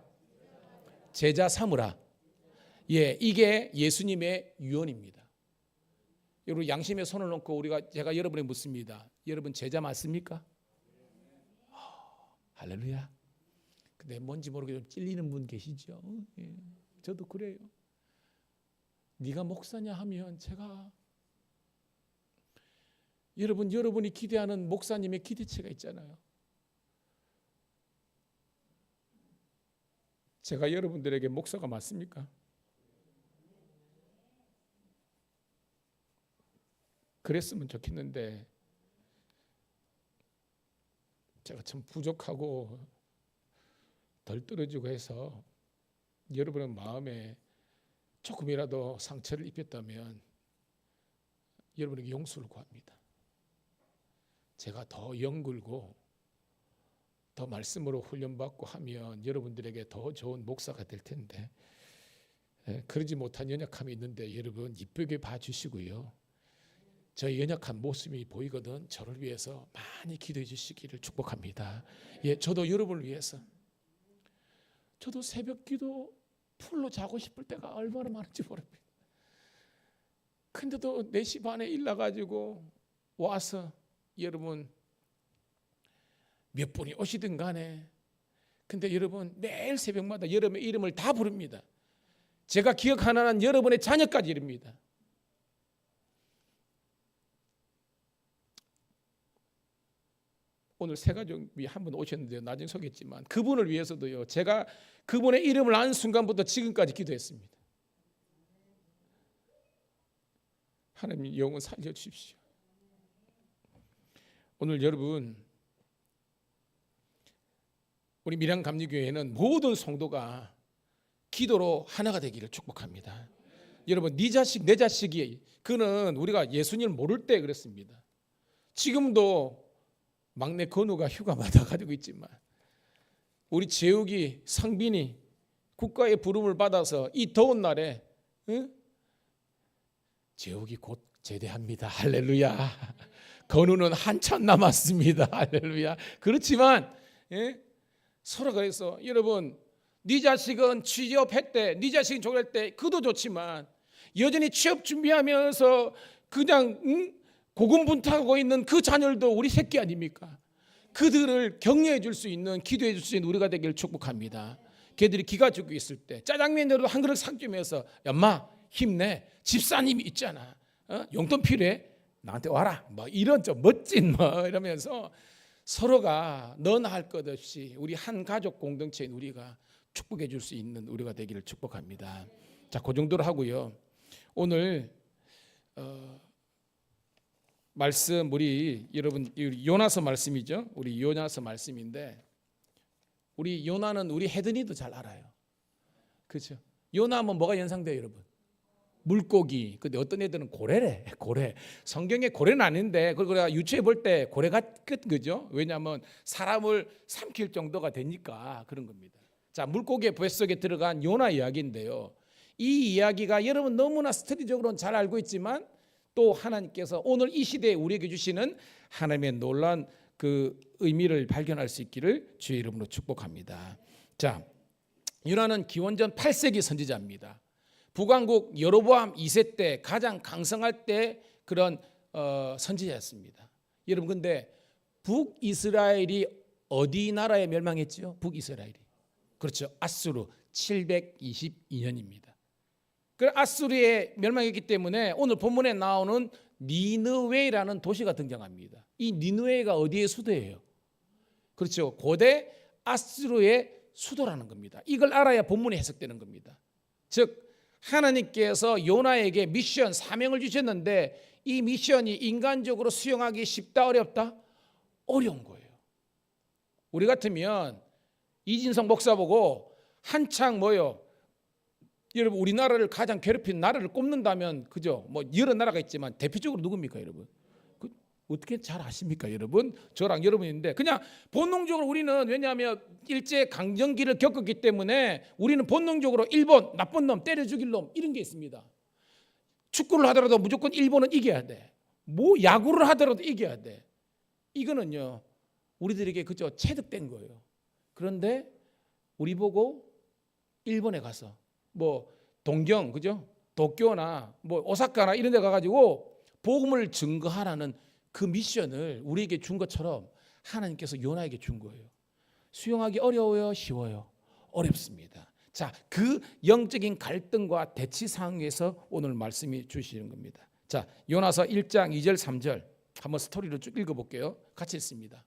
제자 삼으라. 예, 이게 예수님의 유언입니다. 여러분 양심에 손을 놓고 제가 여러분에게 묻습니다. 여러분 제자 맞습니까? 할렐루야. 근데 뭔지 모르게 좀 찔리는 분 계시죠? 예, 저도 그래요. 네가 목사냐 하면 제가 여러분이 기대하는 목사님의 기대치가 있잖아요. 제가 여러분들에게 목사가 맞습니까? 그랬으면 좋겠는데 제가 참 부족하고 덜 떨어지고 해서 여러분의 마음에 조금이라도 상처를 입혔다면 여러분에게 용서를 구합니다. 제가 더 연글고 더 말씀으로 훈련받고 하면 여러분들에게 더 좋은 목사가 될 텐데 그러지 못한 연약함이 있는데 여러분 이쁘게 봐주시고요. 저의 연약한 모습이 보이거든 저를 위해서 많이 기도해 주시기를 축복합니다. 예, 저도 여러분을 위해서 저도 새벽 기도 풀로 자고 싶을 때가 얼마나 많은지 모릅니다. 근데도 4시 반에 일 나가지고 와서 여러분 몇 분이 오시든 간에 근데 여러분 매일 새벽마다 여러분의 이름을 다 부릅니다. 제가 기억하는 한 여러분의 자녀까지 이릅니다. 오늘 세 가족이 한 분 오셨는데요. 나중에 소개했지만 그분을 위해서도요. 제가 그분의 이름을 아는 순간부터 지금까지 기도했습니다. 하나님 영혼 살려주십시오. 오늘 여러분 우리 밀양감리교회는 모든 성도가 기도로 하나가 되기를 축복합니다. 여러분 네 자식 내 자식이 그는 우리가 예수님을 모를 때 그랬습니다. 지금도 막내 건우가 휴가 받아가지고 있지만 우리 재욱이 상빈이 국가의 부름을 받아서 이 더운 날에 재욱이 곧 제대합니다. 할렐루야. 건우는 한참 남았습니다. 할렐루야. 그렇지만 서로 그래서 여러분 네 자식은 취업했대 네 자식은 졸업할 때 그도 좋지만 여전히 취업 준비하면서 그냥 고군분투하고 있는 그 자녀들도 우리 새끼 아닙니까? 그들을 격려해 줄 수 있는 기도해 줄 수 있는 우리가 되기를 축복합니다. 걔들이 기가 죽고 있을 때 짜장면으로 한 그릇 상 주면서 엄마 힘내 집사님이 있잖아 용돈 필요해? 나한테 와라 뭐 이런 좀 멋진 뭐 이러면서 서로가 너나 할 것 없이 우리 한 가족 공동체인 우리가 축복해 줄 수 있는 우리가 되기를 축복합니다. 자, 그 정도로 하고요. 오늘 말씀 우리 여러분 요나서 말씀이죠. 우리 요나서 말씀인데 우리 요나는 우리 헤드니도 잘 알아요. 그렇죠? 요나하면 뭐가 연상돼요, 여러분? 물고기. 근데 어떤 애들은 고래래. 고래. 성경에 고래는 아닌데 그걸 유추해 볼 때 고래가 끝 그죠? 왜냐하면 사람을 삼킬 정도가 되니까 그런 겁니다. 자, 물고기의 뱃속에 들어간 요나 이야기인데요. 이 이야기가 여러분 너무나 스토리적으로는 잘 알고 있지만 또 하나님께서 오늘 이 시대에 우리에게 주시는 하나님의 놀라운 그 의미를 발견할 수 있기를 주의 이름으로 축복합니다. 자, 요나는 기원전 8세기 선지자입니다. 북왕국 여로보암 2세 때 가장 강성할 때 그런 선지자였습니다. 여러분 근데 북이스라엘이 어디 나라에 멸망했죠? 북이스라엘이. 그렇죠. 아수르 722년입니다. 그 아수르에 멸망했기 때문에 오늘 본문에 나오는 니느웨라는 도시가 등장합니다. 이 니느웨가 어디의 수도예요? 그렇죠. 고대 아수르의 수도라는 겁니다. 이걸 알아야 본문이 해석되는 겁니다. 즉 하나님께서 요나에게 미션 사명을 주셨는데 이 미션이 인간적으로 수용하기 쉽다 어렵다? 어려운 거예요. 우리 같으면 이진성 목사 보고 한창 뭐요? 여러분 우리나라를 가장 괴롭힌 나라를 꼽는다면 그죠? 뭐 여러 나라가 있지만 대표적으로 누굽니까, 여러분? 어떻게 잘 아십니까, 여러분? 저랑 여러분인데 그냥 본능적으로 우리는 왜냐하면 일제 강점기를 겪었기 때문에 우리는 본능적으로 일본 나쁜 놈 때려 죽일 놈 이런 게 있습니다. 축구를 하더라도 무조건 일본은 이겨야 돼. 뭐 야구를 하더라도 이겨야 돼. 이거는요 우리들에게 그저 체득된 거예요. 그런데 우리 보고 일본에 가서 뭐 동경 그죠? 도쿄나 뭐 오사카나 이런 데 가가지고 복음을 증거하라는 그 미션을 우리에게 준 것처럼 하나님께서 요나에게 준 거예요. 수용하기 어려워요? 쉬워요? 어렵습니다. 자, 그 영적인 갈등과 대치 상황에서 오늘 말씀이 주시는 겁니다. 자, 요나서 1장 2절 3절 한번 스토리를 쭉 읽어볼게요. 같이 읽습니다.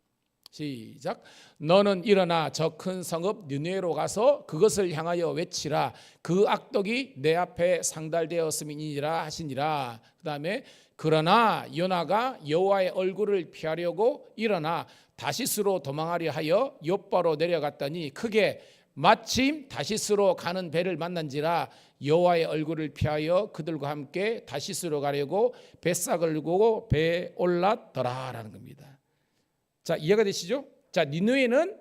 시작. 너는 일어나 저 큰 성읍 니느웨로 가서 그것을 향하여 외치라. 그 악독이 내 앞에 상달되었음이니라 하시니라. 그 다음에 그러나 요나가 여호와의 얼굴을 피하려고 일어나 다시스로 도망하려 하여 욥바로 내려갔더니 크게 마침 다시스로 가는 배를 만난지라 여호와의 얼굴을 피하여 그들과 함께 다시스로 가려고 뱃삭을 들고 배에 올랐더라라는 겁니다. 자, 이해가 되시죠? 자, 니느웨는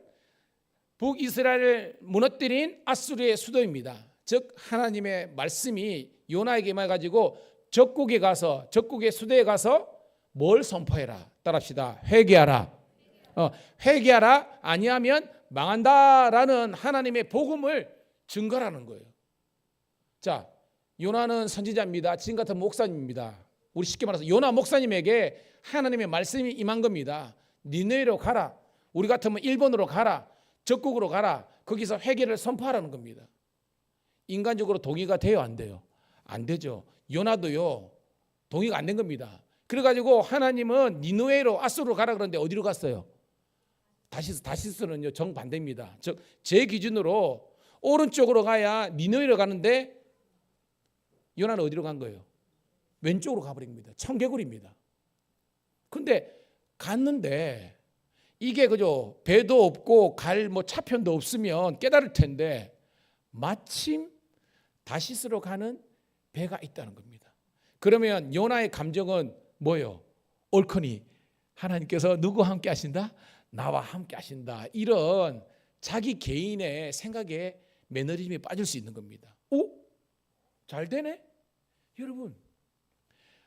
북이스라엘을 무너뜨린 아수르의 수도입니다. 즉 하나님의 말씀이 요나에게 임해가지고 적국의 수도에 가서 뭘 선포해라. 따라합시다. 회개하라. 회개하라. 아니하면 망한다라는 하나님의 복음을 증거하는 거예요. 자, 요나는 선지자입니다. 지금 같은 목사님입니다. 우리 쉽게 말해서 요나 목사님에게 하나님의 말씀이 임한 겁니다. 니느웨로 가라. 우리 같으면 일본으로 가라. 적국으로 가라. 거기서 회개를 선포하라는 겁니다. 인간적으로 동의가 돼요, 안 돼요? 안 되죠. 요나도요, 동의가 안 된 겁니다. 그래가지고 하나님은 니느웨로 아수르로 가라 그러는데 어디로 갔어요? 다시스는요 정반대입니다. 즉 제 기준으로 오른쪽으로 가야 니느웨로 가는데 요나는 어디로 간 거예요? 왼쪽으로 가버린 겁니다. 청개구리입니다. 근데 갔는데 이게 그죠? 배도 없고 갈 뭐 차편도 없으면 깨달을 텐데 마침 다시스로 가는 배가 있다는 겁니다. 그러면 요나의 감정은 뭐예요? 옳거니 하나님께서 누구와 함께 하신다? 나와 함께 하신다. 이런 자기 개인의 생각에 매너리즘에 빠질 수 있는 겁니다. 오? 잘 되네? 여러분,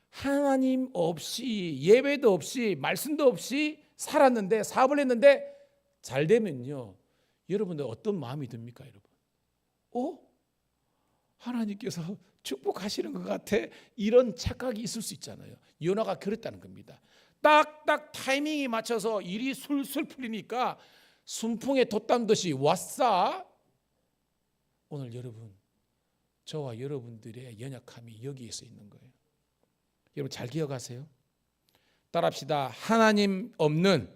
하나님 없이 예배도 없이 말씀도 없이 살았는데 사업을 했는데 잘 되면요, 여러분들 어떤 마음이 듭니까, 여러분? 하나님께서 축복하시는 것 같아. 이런 착각이 있을 수 있잖아요. 요나가 그랬다는 겁니다. 딱딱 타이밍이 맞춰서 일이 술술 풀리니까 순풍에 돛담듯이 왔사. 오늘 여러분, 저와 여러분들의 연약함이 여기에서 있는 거예요. 여러분 잘 기억하세요. 따라합시다. 하나님 없는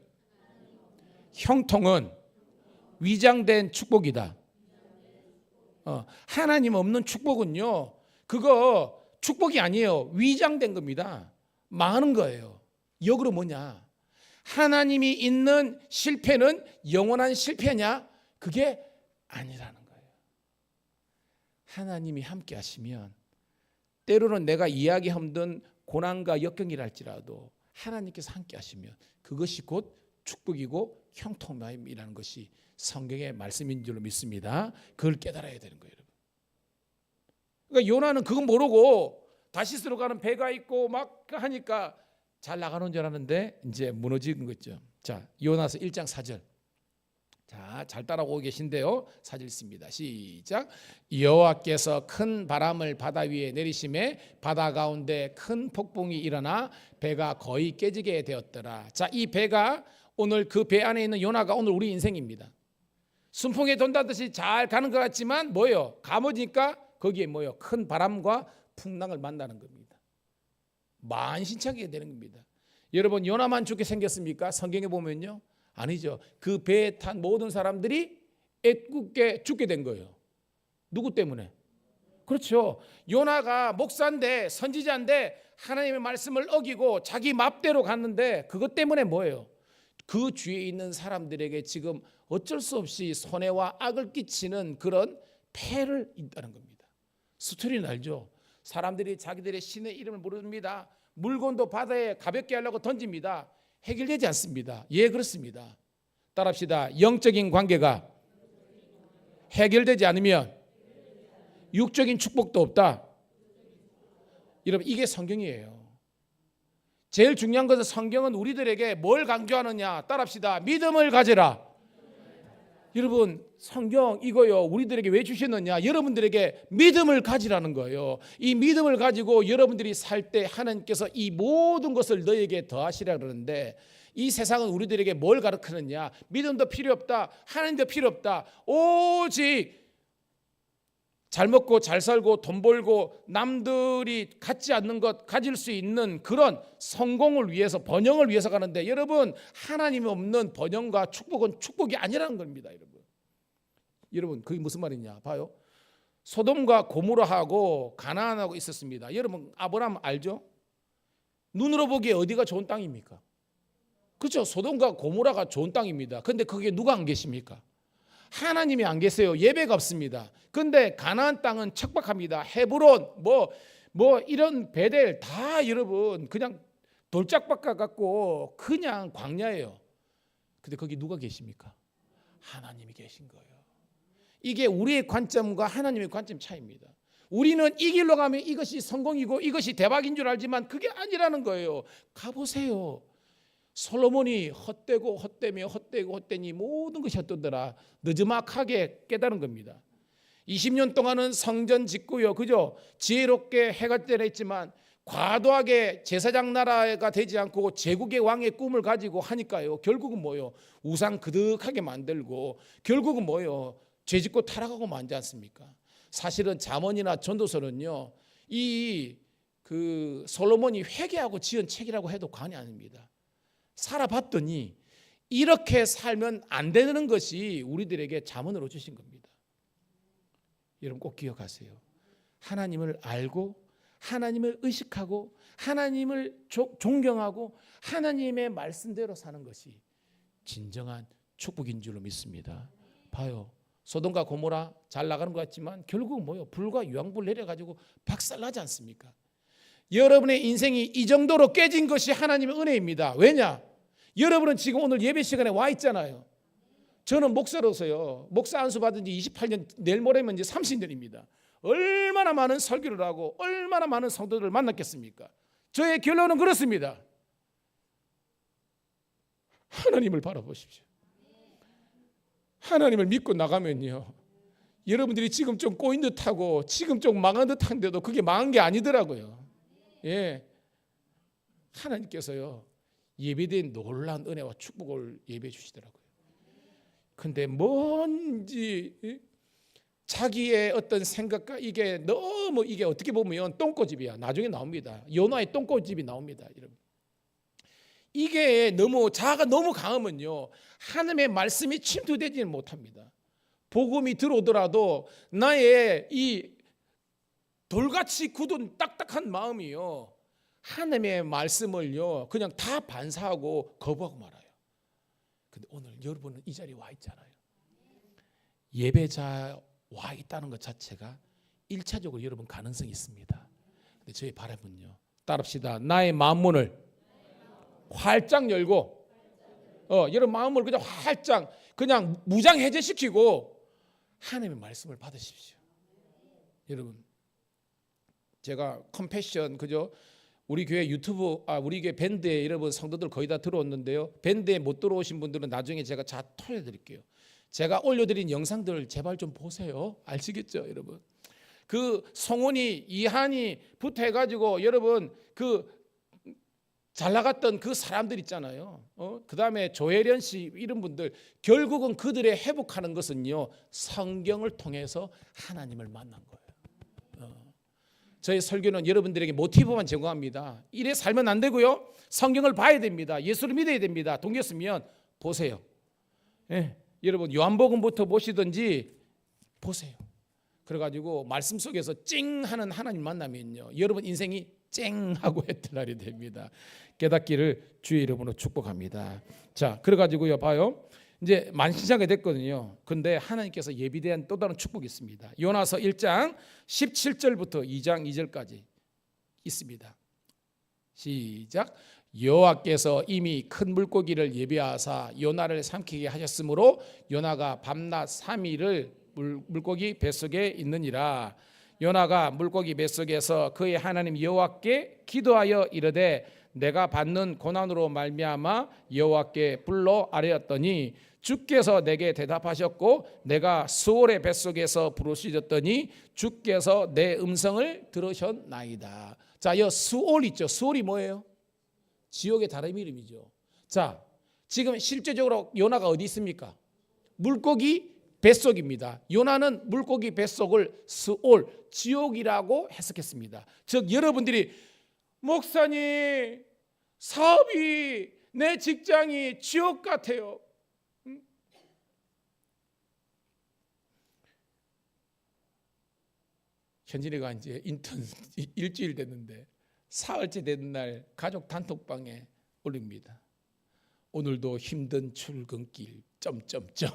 형통은 위장된 축복이다. 하나님 없는 축복은요, 그거 축복이 아니에요. 위장된 겁니다. 망하는 거예요. 역으로 뭐냐? 하나님이 있는 실패는 영원한 실패냐? 그게 아니라는 거예요. 하나님이 함께 하시면 때로는 내가 이해하기 힘든 고난과 역경이랄지라도 하나님께서 함께 하시면 그것이 곧 축복이고 형통함이라는 것이 성경의 말씀인 줄로 믿습니다. 그걸 깨달아야 되는 거예요, 여러분. 그러니까 요나는 그건 모르고 다시스로 가는 배가 있고 막 하니까 잘 나가는 줄 알았는데 이제 무너진 거죠. 자, 요나서 1장 4절. 자, 잘 따라오고 계신데요. 4절 있습니다. 시작. 여호와께서 큰 바람을 바다 위에 내리심에 바다 가운데 큰 폭풍이 일어나 배가 거의 깨지게 되었더라. 자, 이 배가 오늘 그 배 안에 있는 요나가 오늘 우리 인생입니다. 순풍에 돈다듯이 잘 가는 것 같지만 뭐예요? 가머지니까 거기에 뭐예요? 큰 바람과 풍랑을 만나는 겁니다. 만신창이게 되는 겁니다. 여러분, 요나만 죽게 생겼습니까? 성경에 보면요, 아니죠. 그 배에 탄 모든 사람들이 애꿎게 죽게 된 거예요. 누구 때문에? 그렇죠. 요나가 목사인데 선지자인데 하나님의 말씀을 어기고 자기 맘대로 갔는데 그것 때문에 뭐예요? 그 주위에 있는 사람들에게 지금 어쩔 수 없이 손해와 악을 끼치는 그런 폐를 있다는 겁니다. 스토리는 알죠? 사람들이 자기들의 신의 이름을 부릅니다. 물건도 바다에 가볍게 하려고 던집니다. 해결되지 않습니다. 예, 그렇습니다. 따라합시다. 영적인 관계가 해결되지 않으면 육적인 축복도 없다. 여러분, 이게 성경이에요. 제일 중요한 것은 성경은 우리들에게 뭘 강조하느냐? 따라합시다. 믿음을 가져라. 여러분, 성경 이거요, 우리들에게 왜 주셨느냐? 여러분들에게 믿음을 가지라는 거예요. 이 믿음을 가지고 여러분들이 살 때 하나님께서 이 모든 것을 너에게 더하시라 그러는데, 이 세상은 우리들에게 뭘 가르치느냐? 믿음도 필요 없다, 하나님도 필요 없다. 오직 잘 먹고 잘 살고 돈 벌고 남들이 갖지 않는 것 가질 수 있는 그런 성공을 위해서, 번영을 위해서 가는데, 여러분, 하나님이 없는 번영과 축복은 축복이 아니라는 겁니다. 여러분 그게 무슨 말이냐? 봐요. 소돔과 고모라하고 가나안하고 있었습니다. 여러분, 아브라함 알죠? 눈으로 보기에 어디가 좋은 땅입니까? 그렇죠. 소돔과 고모라가 좋은 땅입니다. 근데 거기에 누가 안 계십니까? 하나님이 안 계세요. 예배가 없습니다. 근데 가나안 땅은 척박합니다. 헤브론 뭐 이런 베델 다 여러분 그냥 돌짝밭 같고 그냥 광야예요. 근데 거기 누가 계십니까? 하나님이 계신 거예요. 이게 우리의 관점과 하나님의 관점 차이입니다. 우리는 이 길로 가면 이것이 성공이고 이것이 대박인 줄 알지만 그게 아니라는 거예요. 가보세요. 솔로몬이 헛되고 헛되며 헛되고 헛되니 모든 것이 헛되더라. 느지막하게 깨달은 겁니다. 20년 동안은 성전 짓고요. 그죠? 지혜롭게 해가 떠냈지만 과도하게 제사장 나라가 되지 않고 제국의 왕의 꿈을 가지고 하니까요. 결국은 뭐예요? 우상 그득하게 만들고 결국은 뭐예요? 죄짓고 타락하고 만지 않습니까? 사실은 잠언이나 전도서는요. 그 솔로몬이 회개하고 지은 책이라고 해도 과언이 아닙니다. 살아봤더니 이렇게 살면 안 되는 것이 우리들에게 잠언으로 주신 겁니다. 여러분 꼭 기억하세요. 하나님을 알고 하나님을 의식하고 하나님을 존경하고 하나님의 말씀대로 사는 것이 진정한 축복인 줄로 믿습니다. 봐요. 소돔과 고모라 잘 나가는 것 같지만 결국은 뭐예요? 불과 유황불 내려가지고 박살나지 않습니까? 여러분의 인생이 이 정도로 깨진 것이 하나님의 은혜입니다. 왜냐? 여러분은 지금 오늘 예배 시간에 와 있잖아요. 저는 목사로서요. 목사 안수 받은 지 28년, 내일 모레면 이제 30년입니다. 얼마나 많은 설교를 하고 얼마나 많은 성도들을 만났겠습니까? 저의 결론은 그렇습니다. 하나님을 바라보십시오. 하나님을 믿고 나가면요. 여러분들이 지금 좀 꼬인 듯하고 지금 좀 망한 듯한데도 그게 망한 게 아니더라고요. 예, 하나님께서요. 예배된 놀라운 은혜와 축복을 예배해 주시더라고요. 근데 뭔지 자기의 어떤 생각과 이게 너무 이게 어떻게 보면 똥꼬집이야. 나중에 나옵니다. 요나의 똥꼬집이 나옵니다. 여러분. 이게 너무 자아가 너무 강하면요. 하나님의 말씀이 침투되지는 못합니다. 복음이 들어오더라도 나의 이 돌같이 굳은 딱딱한 마음이요. 하나님의 말씀을요. 그냥 다 반사하고 거부하고 말아요. 근데 오늘 여러분은 이 자리에 와 있잖아요. 예배자 와 있다는 것 자체가 1차적으로 여러분 가능성이 있습니다. 근데 저희 바람은요. 따릅시다. 나의 마음문을 활짝 열고 여러분 마음을 그냥 활짝 그냥 무장해제시키고 하나님의 말씀을 받으십시오. 여러분 제가 컴패션 그죠? 우리 교회 유튜브 우리 교회 밴드에 여러분 성도들 거의 다 들어왔는데요. 밴드에 못 들어오신 분들은 나중에 제가 다 털어드릴게요. 제가 올려드린 영상들 제발 좀 보세요. 아시겠죠, 여러분? 그 성원이 이한이부터 해가지고 여러분 그 잘 나갔던 그 사람들 있잖아요. 그 다음에 조혜련 씨 이런 분들 결국은 그들의 회복하는 것은요 성경을 통해서 하나님을 만난 거예요. 저희 설교는 여러분들에게 모티브만 제공합니다. 이래 살면 안 되고요. 성경을 봐야 됩니다. 예수를 믿어야 됩니다. 동기였으면 보세요. 예, 여러분 요한복음부터 보시든지 보세요. 그래가지고 말씀 속에서 찡 하는 하나님 만나면요 여러분 인생이 쨍하고 했던 날이 됩니다. 깨닫기를 주의 이름으로 축복합니다. 자, 그래가지고요 봐요. 이제 만신창이 됐거든요. 근데 하나님께서 예비대한 또 다른 축복이 있습니다. 요나서 1장 17절부터 2장 2절까지 있습니다. 시작. 여호와께서 이미 큰 물고기를 예비하사 요나를 삼키게 하셨으므로 요나가 밤낮 3일을 물고기 뱃속에 있느니라. 요나가 물고기 뱃속에서 그의 하나님 여호와께 기도하여 이르되 내가 받는 고난으로 말미암아 여호와께 불러 아뢰었더니 주께서 내게 대답하셨고 내가 수올의 뱃속에서 부르짖었더니 주께서 내 음성을 들으셨나이다. 자, 이 수올 있죠. 수올이 뭐예요? 지옥의 다른 이름이죠. 자, 지금 실제적으로 요나가 어디 있습니까? 물고기 뱃속입니다. 요나는 물고기 뱃속을 스올, 지옥이라고 해석했습니다. 즉 여러분들이 목사님 사업이 내 직장이 지옥 같아요. 현진이가 이제 인턴 일주일 됐는데 사흘째 되는 날 가족 단톡방에 올립니다. 오늘도 힘든 출근길 점점점.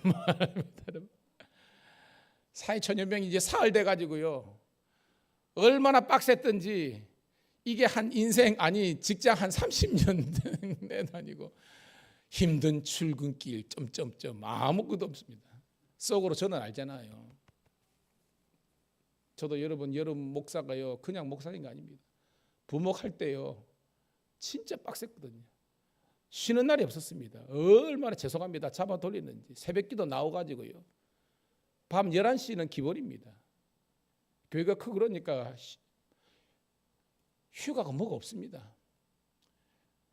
사회천여 명이 이제 사흘 돼 가지고요. 얼마나 빡셌던지 이게 한 인생 아니 직장 한 30년 내다니고 힘든 출근길 점점점 아무것도 없습니다. 속으로 저는 알잖아요. 저도 여러분 목사가요 그냥 목사인 거 아닙니다. 부목할 때요 진짜 빡셌거든요. 쉬는 날이 없었습니다. 얼마나 죄송합니다. 잡아 돌리는지 새벽기도 나와가지고요. 밤 11시는 기본입니다. 교회가 크고 그러니까 휴가가 뭐가 없습니다.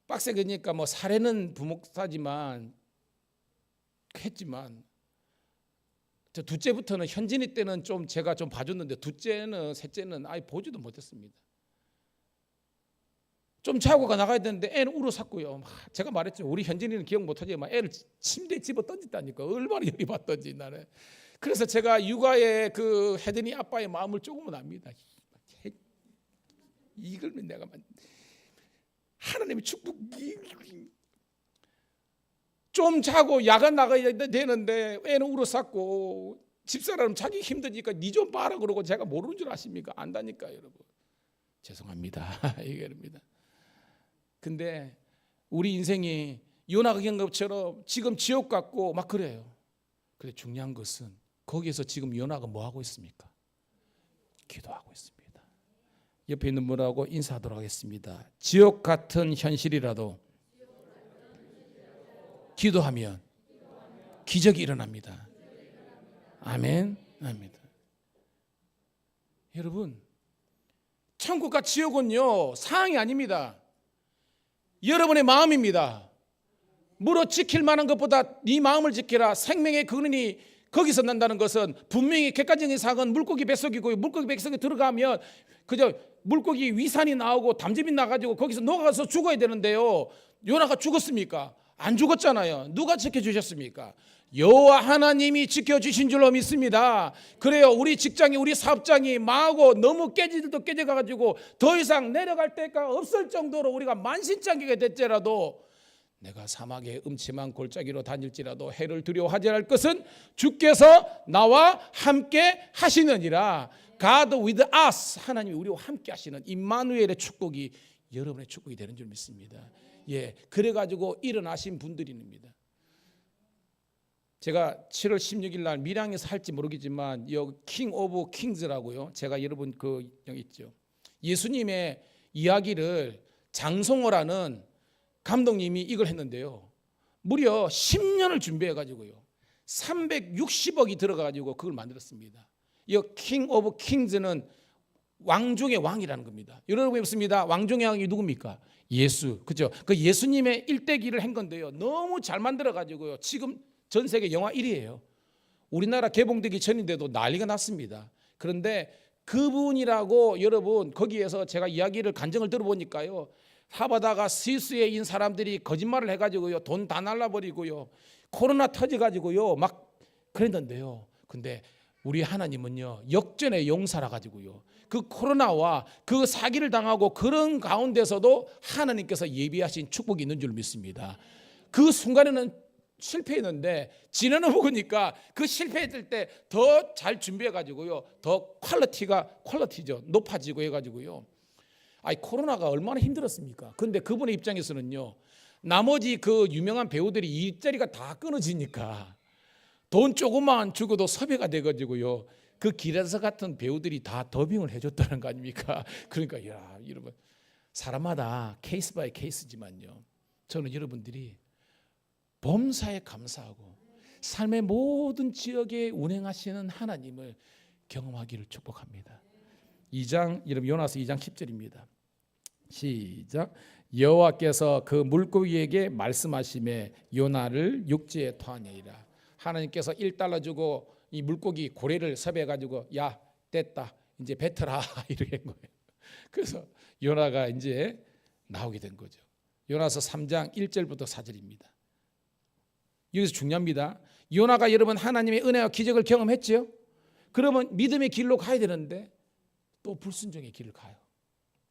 빡세니까 뭐 사례는 부목사지만 했지만 저 둘째부터는 현진이 때는 좀 제가 좀 봐줬는데 둘째는 셋째는 아예 보지도 못했습니다. 좀 자고가 나가야 되는데 애는 울어 샀고요. 제가 말했죠. 우리 현진이는 기억 못하지만 애를 침대에 집어 던졌다니까. 얼마나 열이 받던지 나는. 그래서 제가 육아에 그 해드니 아빠의 마음을 조금은 압니다. 이걸 내가 하나님의 축복이 좀 자고 야간 나가야 되는데 애는 울어 샀고 집사람은 자기 힘드니까 니 좀 봐라 그러고 제가 모르는 줄 아십니까? 안다니까 여러분. 죄송합니다. 이겁니다. 근데 우리 인생이 요나 경급처럼 지금 지옥 같고 막 그래요. 근데 중요한 것은 거기에서 지금 요나가 뭐 하고 있습니까? 기도하고 있습니다. 옆에 있는 분하고 인사하도록 하겠습니다. 지옥 같은 현실이라도 기도하면 기적이 일어납니다. 아멘. 아멘. 여러분, 천국과 지옥은요 상황이 아닙니다. 여러분의 마음입니다. 물어 지킬 만한 것보다 네 마음을 지키라. 생명의 근원이 거기서 난다는 것은 분명히 객관적인 사건은 물고기 뱃속이고요. 물고기 뱃속에 들어가면 그저 물고기 위산이 나오고 담즙이 나가지고 거기서 녹아서 죽어야 되는데요. 요나가 죽었습니까? 안 죽었잖아요. 누가 지켜주셨습니까? 여호와 하나님이 지켜주신 줄로 믿습니다. 그래요. 우리 직장이 우리 사업장이 망하고 너무 깨지들도 깨져가지고 더 이상 내려갈 데가 없을 정도로 우리가 만신창기가 됐더라도 내가 사막의 음침한 골짜기로 다닐지라도 해를 두려워하지 않을 것은 주께서 나와 함께 하시느니라. God with us. 하나님이 우리와 함께 하시는 임마누엘의 축복이 여러분의 축복이 되는 줄 믿습니다. 예, 그래가지고 일어나신 분들입니다. 제가 7월 16일 날 밀양에서 할지 모르겠지만 여기 킹 오브 킹즈라고요. 제가 여러분 그 여기 있죠. 예수님의 이야기를 장송호라는 감독님이 이걸 했는데요. 무려 10년을 준비해 가지고요. 360억이 들어가 가지고 그걸 만들었습니다. 이 킹 오브 킹즈는 왕 중의 왕이라는 겁니다. 여러분 뵙습니다. 왕 중의 왕이 누굽니까? 예수. 그죠? 그 예수님의 일대기를 한 건데요. 너무 잘 만들어 가지고요. 지금 전 세계 영화 1위예요. 우리나라 개봉되기 전인데도 난리가 났습니다. 그런데 그분이라고 여러분 거기에서 제가 이야기를 간증을 들어보니까요. 하바다가 스위스에 있는 사람들이 거짓말을 해가지고요. 돈 다 날라버리고요. 코로나 터져가지고요. 막 그랬는데요. 근데 우리 하나님은요. 역전의 용사라 가지고요. 그 코로나와 그 사기를 당하고 그런 가운데서도 하나님께서 예비하신 축복이 있는 줄 믿습니다. 그 순간에는 실패했는데 지나는 보니까 그 실패했을 때 더 잘 준비해가지고요. 더 퀄리티죠. 높아지고 해가지고요. 아니 코로나가 얼마나 힘들었습니까? 근데 그분의 입장에서는요. 나머지 그 유명한 배우들이 일자리가 다 끊어지니까 돈 조금만 주고도 섭외가 돼가지고요. 그 길에서 같은 배우들이 다 더빙을 해줬다는 거 아닙니까? 그러니까 야 여러분 사람마다 케이스 바이 케이스지만요. 저는 여러분들이 범사에 감사하고 삶의 모든 지역에 운행하시는 하나님을 경험하기를 축복합니다. 2장 여러분 요나서 2장 10절입니다. 시작. 여호와께서 그 물고기에게 말씀하시매 요나를 육지에 토하니라. 하나님께서 1달러 주고 이 물고기 고래를 섭외해 가지고 야 됐다 이제 뱉어라 이렇게 한 거예요. 그래서 요나가 이제 나오게 된 거죠. 요나서 3장 1절부터 4절입니다. 여기서 중요합니다. 요나가 여러분 하나님의 은혜와 기적을 경험했죠. 그러면 믿음의 길로 가야 되는데 또 불순종의 길을 가요.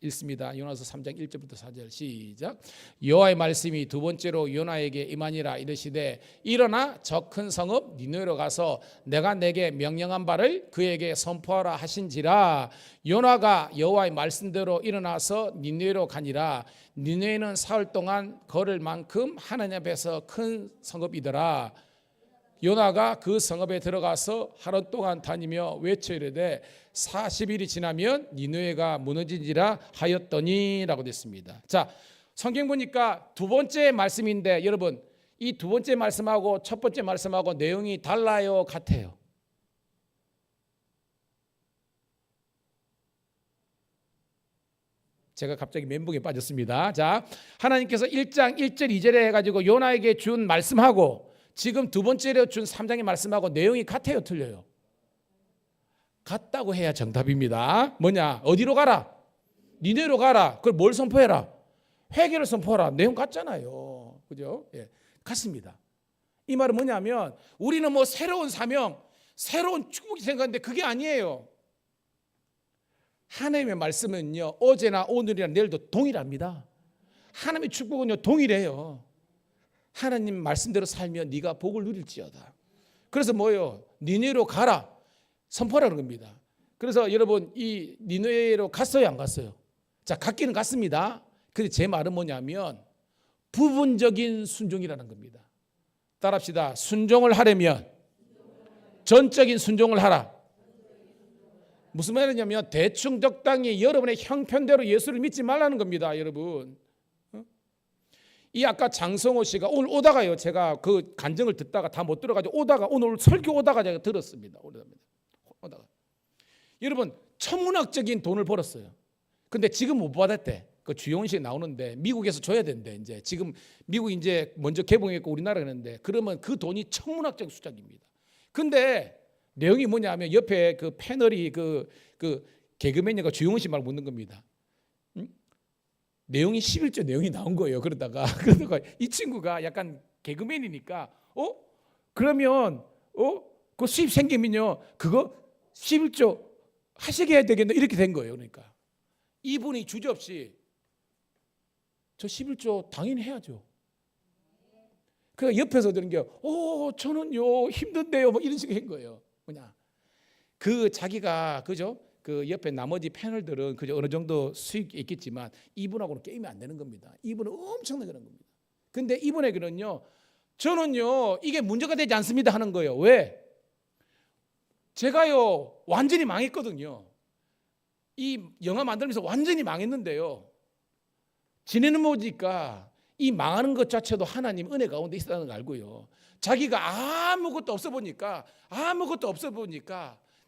읽습니다. 요나서 3장 1절부터 4절 시작. 여호와의 말씀이 두 번째로 요나에게 임하니라 이르시되 일어나 저 큰 성읍 니느웨로 가서 내가 내게 명령한 바를 그에게 선포하라 하신지라. 요나가 여호와의 말씀대로 일어나서 니느웨로 가니라. 니느웨는 사흘 동안 걸을 만큼 하나님 앞에서 큰 성읍이더라. 요나가 그 성읍에 들어가서 하루 동안 다니며 외쳐 이르되 40일이 지나면 니느웨가 무너지리라 하였더니라고 됐습니다. 자, 성경 보니까 두 번째 말씀인데 여러분 이 두 번째 말씀하고 첫 번째 말씀하고 내용이 달라요, 같아요? 제가 갑자기 멘붕에 빠졌습니다. 자, 하나님께서 1장 1절 2절에 해가지고 요나에게 준 말씀하고 지금 두 번째로 준 3장의 말씀하고 내용이 같아요, 틀려요? 같다고 해야 정답입니다. 뭐냐? 어디로 가라? 니네로 가라. 그걸 뭘 선포해라? 회개를 선포하라. 내용 같잖아요. 그죠? 예, 같습니다. 이 말은 뭐냐면 우리는 뭐 새로운 사명, 새로운 축복이 생각하는데 그게 아니에요. 하나님의 말씀은요, 어제나 오늘이나 내일도 동일합니다. 하나님의 축복은요, 동일해요. 하나님 말씀대로 살면 네가 복을 누릴지어다. 그래서 뭐예요? 니느웨로 가라. 선포하라는 겁니다. 그래서 여러분 이 니느웨로 갔어요, 안 갔어요? 자, 갔기는 갔습니다. 근데 제 말은 뭐냐면 부분적인 순종이라는 겁니다. 따라합시다. 순종을 하려면 전적인 순종을 하라. 무슨 말이냐면 대충 적당히 여러분의 형편대로 예수를 믿지 말라는 겁니다, 여러분. 이 아까 장성호 씨가 오늘 오다가요, 제가 그 간증을 듣다가 다 못 들어가지고 오다가 오늘 설교 오다가 제가 들었습니다. 오다가 여러분 천문학적인 돈을 벌었어요. 근데 지금 못 받았대. 그 주용훈 씨가 나오는데 미국에서 줘야 된대. 이제 지금 미국 이제 먼저 개봉했고 우리나라 그랬는데 그러면 그 돈이 천문학적 수작입니다. 근데 내용이 뭐냐면 옆에 그 패널이 그 개그맨이가 주용훈 씨 말 묻는 겁니다. 내용이 11조 내용이 나온 거예요. 그러다가 이 친구가 약간 개그맨이니까 그러면 그 수입 생기면요 그거 11조 하시게 해야 되겠네 이렇게 된 거예요. 그러니까 이분이 주저없이 저 11조 당연히 해야죠. 그러니까 옆에서 들은 게 저는요 힘든데요 뭐 이런 식의 한 거예요. 뭐냐 그 자기가 그죠? 그 옆에 나머지 패널들은 그저 어느 정도 수익이 있겠지만 이분하고는 게임이 안 되는 겁니다. 이분은 엄청나게 그런 겁니다. 근데 이분에게는요, 저는요 이게 문제가 되지 않습니다 하는 거예요. 왜? 제가요 완전히 망했거든요. 이 영화 만들면서 완전히 망했는데요. 지내는 모니까 이 망하는 것 자체도 하나님 은혜 가운데 있다는 걸 알고요. 자기가 아무것도 없어 보니까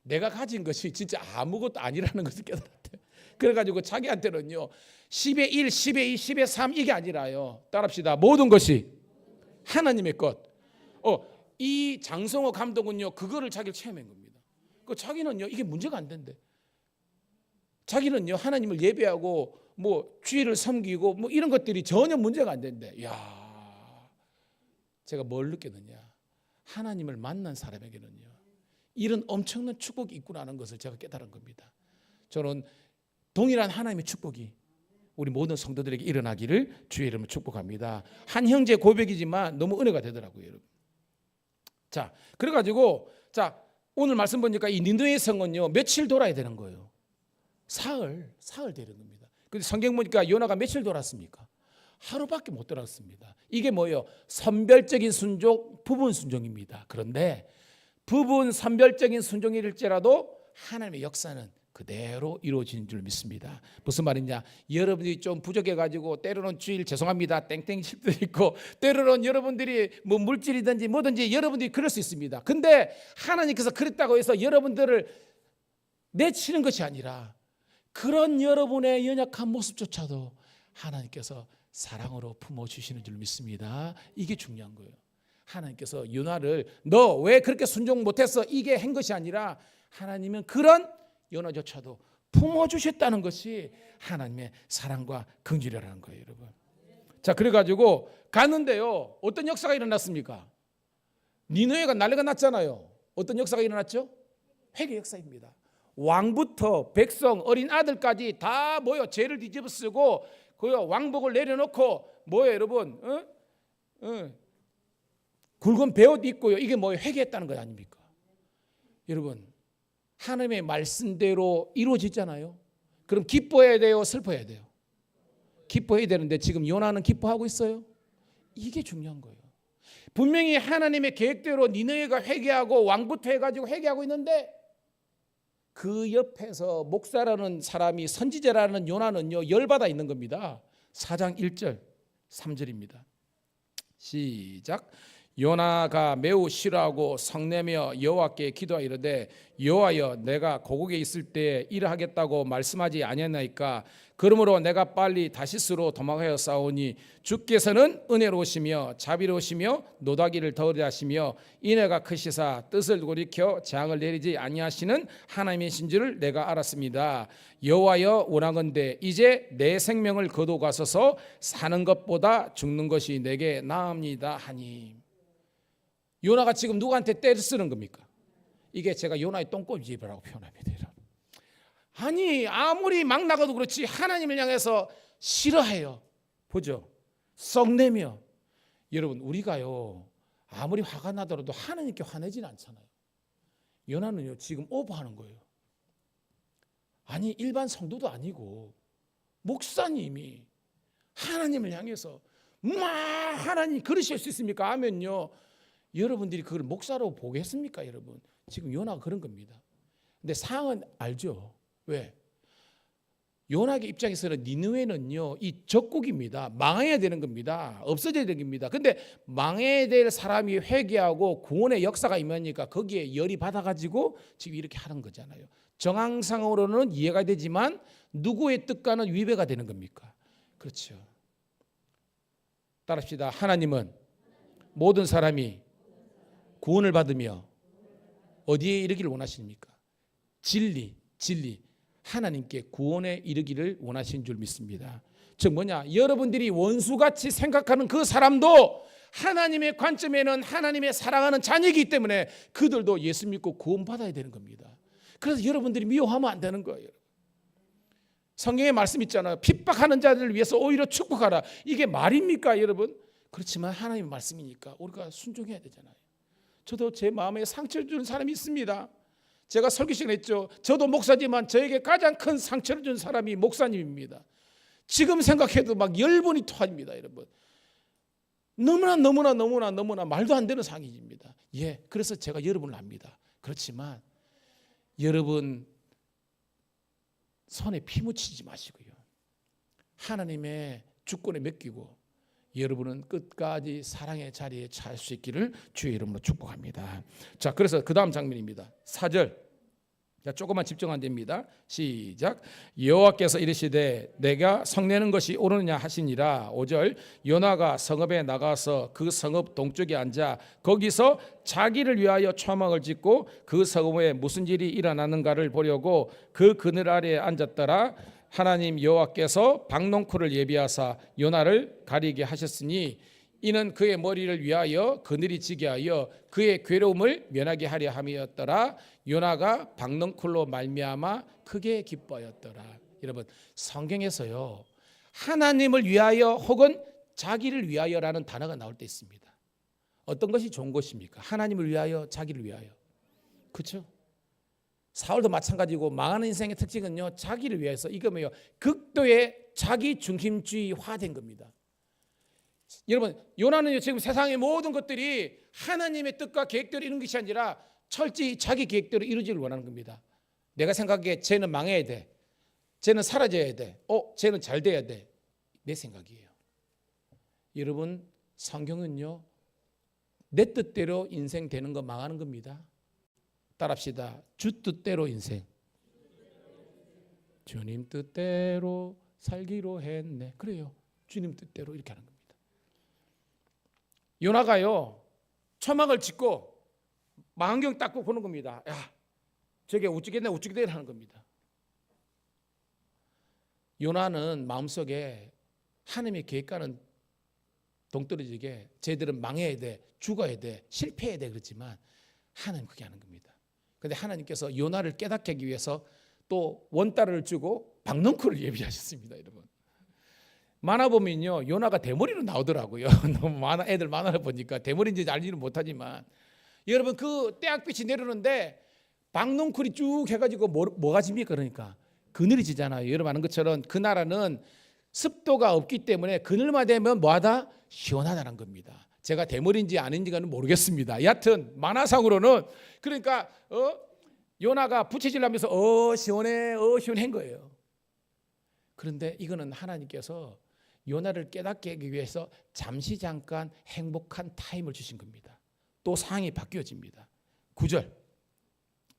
내가 가진 것이 진짜 아무것도 아니라는 것을 깨달았대요. 그래가지고 자기한테는요 10의 1, 10의 2, 10의 3 이게 아니라요. 따라합시다. 모든 것이 하나님의 것. 이 장성호 감독은요 그거를 자기를 체험한 겁니다. 그 자기는요 이게 문제가 안 된대. 자기는요 하나님을 예배하고 뭐 주의를 섬기고 뭐 이런 것들이 전혀 문제가 안 된대. 야, 제가 뭘 느꼈느냐? 하나님을 만난 사람에게는요 이런 엄청난 축복이 있구나는 것을 제가 깨달은 겁니다. 저는 동일한 하나님의 축복이 우리 모든 성도들에게 일어나기를 주의 이름으로 축복합니다. 한 형제 고백이지만 너무 은혜가 되더라고요, 여러분. 자, 그래가지고 오늘 말씀 보니까 이 니느웨 성은요 며칠 돌아야 되는 거예요. 사흘 되는 겁니다. 근데 성경 보니까 요나가 며칠 돌았습니까? 하루밖에 못 돌았습니다. 이게 뭐예요? 선별적인 순종, 부분 순종입니다. 그런데 부분 선별적인 순종일지라도 하나님의 역사는 그대로 이루어지는 줄 믿습니다. 무슨 말이냐? 여러분들이 좀 부족해가지고 때로는 주일 죄송합니다 땡땡 칠 때도 있고 때로는 여러분들이 뭐 물질이든지 뭐든지 여러분들이 그럴 수 있습니다. 근데 하나님께서 그랬다고 해서 여러분들을 내치는 것이 아니라 그런 여러분의 연약한 모습조차도 하나님께서 사랑으로 품어주시는 줄 믿습니다. 이게 중요한 거예요. 하나님께서 요나를 너 왜 그렇게 순종 못했어? 이게 한 것이 아니라 하나님은 그런 요나조차도 품어주셨다는 것이 하나님의 사랑과 긍휼이라는 거예요, 여러분. 자, 그래가지고 갔는데요 어떤 역사가 일어났습니까? 니느웨가 난리가 났잖아요. 어떤 역사가 일어났죠? 회개 역사입니다. 왕부터 백성 어린 아들까지 다 뭐요 죄를 뒤집어 쓰고 그 왕복을 내려놓고 뭐예요 여러분? 굵은 베옷 입고요. 이게 뭐예요? 회개했다는 거 아닙니까? 여러분 하나님의 말씀대로 이루어지잖아요. 그럼 기뻐해야 돼요? 슬퍼해야 돼요? 기뻐해야 되는데 지금 요나는 기뻐하고 있어요? 이게 중요한 거예요. 분명히 하나님의 계획대로 니느웨가 회개하고 왕부터 해가지고 회개하고 있는데 그 옆에서 목사라는 사람이 선지자라는 요나는요 열받아 있는 겁니다. 4장 1절 3절입니다. 시작. 요나가 매우 싫어하고 성내며 여호와께 기도하여 이르되 여호와여 내가 고국에 있을 때 일하겠다고 말씀하지 아니했나이까. 그러므로 내가 빨리 다시스로 도망하여 싸우니 주께서는 은혜로우시며 자비로우시며 노다기를 덜게 하시며 인애가 크시사 뜻을 돌이켜 재앙을 내리지 아니하시는 하나님이신 줄을 내가 알았습니다. 여호와여 원하건대 이제 내 생명을 거두가소서. 사는 것보다 죽는 것이 내게 나옵니다 하니. 요나가 지금 누구한테 때를 쓰는 겁니까? 이게 제가 요나의 똥꼬집이라고 표현합니다. 아니 아무리 막 나가도 그렇지 하나님을 향해서 싫어해요. 보죠. 썩내며. 여러분 우리가요 아무리 화가 나더라도 하나님께 화내지는 않잖아요. 요나는요 지금 오버하는 거예요. 아니 일반 성도도 아니고 목사님이 하나님을 향해서 하나님 그러실 수 있습니까? 하면요 여러분들이 그걸 목사로 보겠습니까? 여러분 지금 요나가 그런 겁니다. 근데 상황은 알죠. 왜? 요나의 입장에서는 니느웨는요 이 적국입니다. 망해야 되는 겁니다. 없어져야 되는 겁니다. 근데 망해야 될 사람이 회개하고 구원의 역사가 임하니까 거기에 열이 받아가지고 지금 이렇게 하는 거잖아요. 정황상으로는 이해가 되지만 누구의 뜻과는 위배가 되는 겁니까? 그렇죠. 따라합시다. 하나님은 모든 사람이 구원을 받으며 어디에 이르기를 원하십니까? 진리 하나님께 구원에 이르기를 원하신 줄 믿습니다. 즉 뭐냐? 여러분들이 원수같이 생각하는 그 사람도 하나님의 관점에는 하나님의 사랑하는 자녀이기 때문에 그들도 예수 믿고 구원받아야 되는 겁니다. 그래서 여러분들이 미워하면 안 되는 거예요. 성경에 말씀 있잖아요. 핍박하는 자들을 위해서 오히려 축복하라. 이게 말입니까 여러분? 그렇지만 하나님의 말씀이니까 우리가 순종해야 되잖아요. 저도 제 마음에 상처를 주는 사람이 있습니다. 제가 설교 시간에 했죠. 저도 목사지만 저에게 가장 큰 상처를 준 사람이 목사님입니다. 지금 생각해도 막 열분이 토합니다 여러분. 너무나 말도 안 되는 상황입니다. 예, 그래서 제가 여러분을 압니다. 그렇지만 여러분 손에 피 묻히지 마시고요. 하나님의 주권에 맡기고 여러분은 끝까지 사랑의 자리에 찰 수 있기를 주의 이름으로 축복합니다. 자, 그래서 그 다음 장면입니다. 4절. 자, 조금만 집중하면 됩니다. 시작. 여호와께서 이르시되 내가 성내는 것이 옳으느냐 하시니라. 5절. 요나가 성읍에 나가서 그 성읍 동쪽에 앉아 거기서 자기를 위하여 초막을 짓고 그 성읍에 무슨 일이 일어나는가를 보려고 그 그늘 아래에 앉았더라. 하나님 여호와께서 박농쿨을 예비하사 요나를 가리게 하셨으니 이는 그의 머리를 위하여 그늘이 지게 하여 그의 괴로움을 면하게 하려 함이었더라. 요나가 박농쿨로 말미암아 크게 기뻐하였더라. 여러분 성경에서요 하나님을 위하여 혹은 자기를 위하여라는 단어가 나올 때 있습니다. 어떤 것이 좋은 것입니까? 하나님을 위하여, 자기를 위하여. 그렇죠? 사울도 마찬가지고 망하는 인생의 특징은요 자기를 위해서 이거 뭐예요? 극도의 자기 중심주의화된 겁니다. 여러분 요나는요 지금 세상의 모든 것들이 하나님의 뜻과 계획대로 이루는 것이 아니라 철저히 자기 계획대로 이루어지길 원하는 겁니다. 내가 생각하기에 쟤는 망해야 돼, 쟤는 사라져야 돼, 쟤는 잘 돼야 돼. 내 생각이에요. 여러분 성경은요 내 뜻대로 인생 되는 거 망하는 겁니다. 따라합시다. 주 뜻대로 인생. 주님 뜻대로 살기로 했네. 그래요. 주님 뜻대로 이렇게 하는 겁니다. 요나가요 초막을 짓고 망원경 닦고 보는 겁니다. 야, 저게 우찌겠네 우찌겠네 하는 겁니다. 요나는 마음속에 하나님의 계획과는 동떨어지게 쟤들은 망해야 돼, 죽어야 돼, 실패해야 돼 그렇지만 하나님 그게 하는 겁니다. 근데 하나님께서 요나를 깨닫게 하기 위해서 또 원달러를 주고 박넝쿨을 예비하셨습니다. 여러분, 만화 보면요 요나가 대머리로 나오더라고요. 너무 많아, 애들 만화를 보니까 대머리인지 알지는 못하지만 여러분 그 떼약빛이 내려오는데 박넝쿨이 쭉 해가지고 뭐가 집니까? 그러니까 그늘이 지잖아요. 여러분 아는 것처럼 그 나라는 습도가 없기 때문에 그늘만 되면 뭐하다? 시원하다는 겁니다. 제가 대머리인지 아닌지는 모르겠습니다. 여하튼 만화상으로는 그러니까 요나가 부채질하면서 시원해 시원한 거예요. 그런데 이거는 하나님께서 요나를 깨닫게 하기 위해서 잠시 잠깐 행복한 타임을 주신 겁니다. 또 상황이 바뀌어집니다. 9절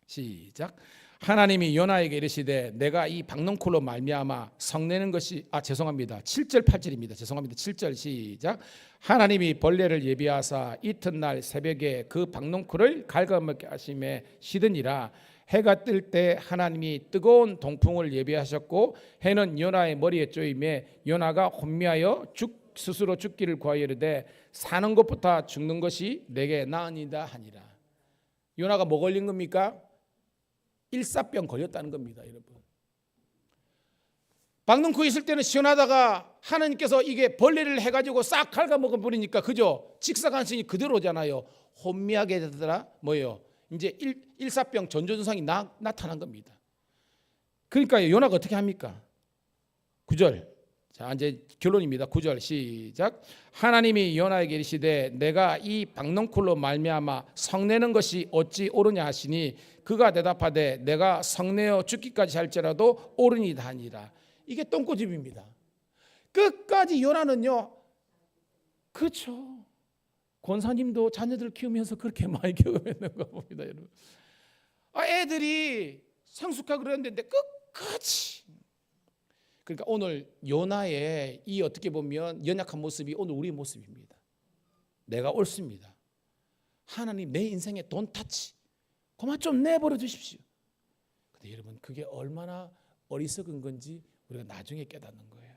시작. 하나님이 요나에게 이르시되 내가 이 박넝쿨로 말미암아 성내는 것이 7절 8절입니다. 죄송합니다. 7절 시작. 하나님이 벌레를 예비하사 이튿날 새벽에 그 박넝쿨을 갉아먹게 하심에 시드니라. 해가 뜰 때 하나님이 뜨거운 동풍을 예비하셨고 해는 요나의 머리에 쪼임에 요나가 혼미하여 스스로 죽기를 구하여 이르되 사는 것보다 죽는 것이 내게 나으니이다 하니라. 요나가 뭐 걸린 겁니까? 일사병 걸렸다는 겁니다. 여러분, 박넝쿨 있을 때는 시원하다가 하나님께서 이게 벌레를 해가지고 싹 갉아먹어 버리니까 그죠? 직사광선이 그대로 오잖아요. 혼미하게 되더라 뭐예요? 이제 일사병 전조증상이 나타난 겁니다. 그러니까 요나가 어떻게 합니까? 9절. 자, 이제 결론입니다. 9절 시작. 하나님이 요나에게 이르시되 내가 이 박넝쿨로 말미암아 성내는 것이 어찌 옳으냐 하시니 그가 대답하되 내가 성내어 죽기까지 할지라도 옳으니이다 하니라. 이게 똥꼬집입니다. 끝까지 요나는요, 그렇죠. 권사님도 자녀들 키우면서 그렇게 많이 경험했는가 봅니다, 여러분. 애들이 성숙하고 그랬는데 끝까지. 그러니까 오늘 요나의 이 어떻게 보면 연약한 모습이 오늘 우리의 모습입니다. 내가 옳습니다. 하나님 내 인생에 돈 타치 그만 좀 내버려 주십시오. 근데 여러분 그게 얼마나 어리석은 건지 우리가 나중에 깨닫는 거예요.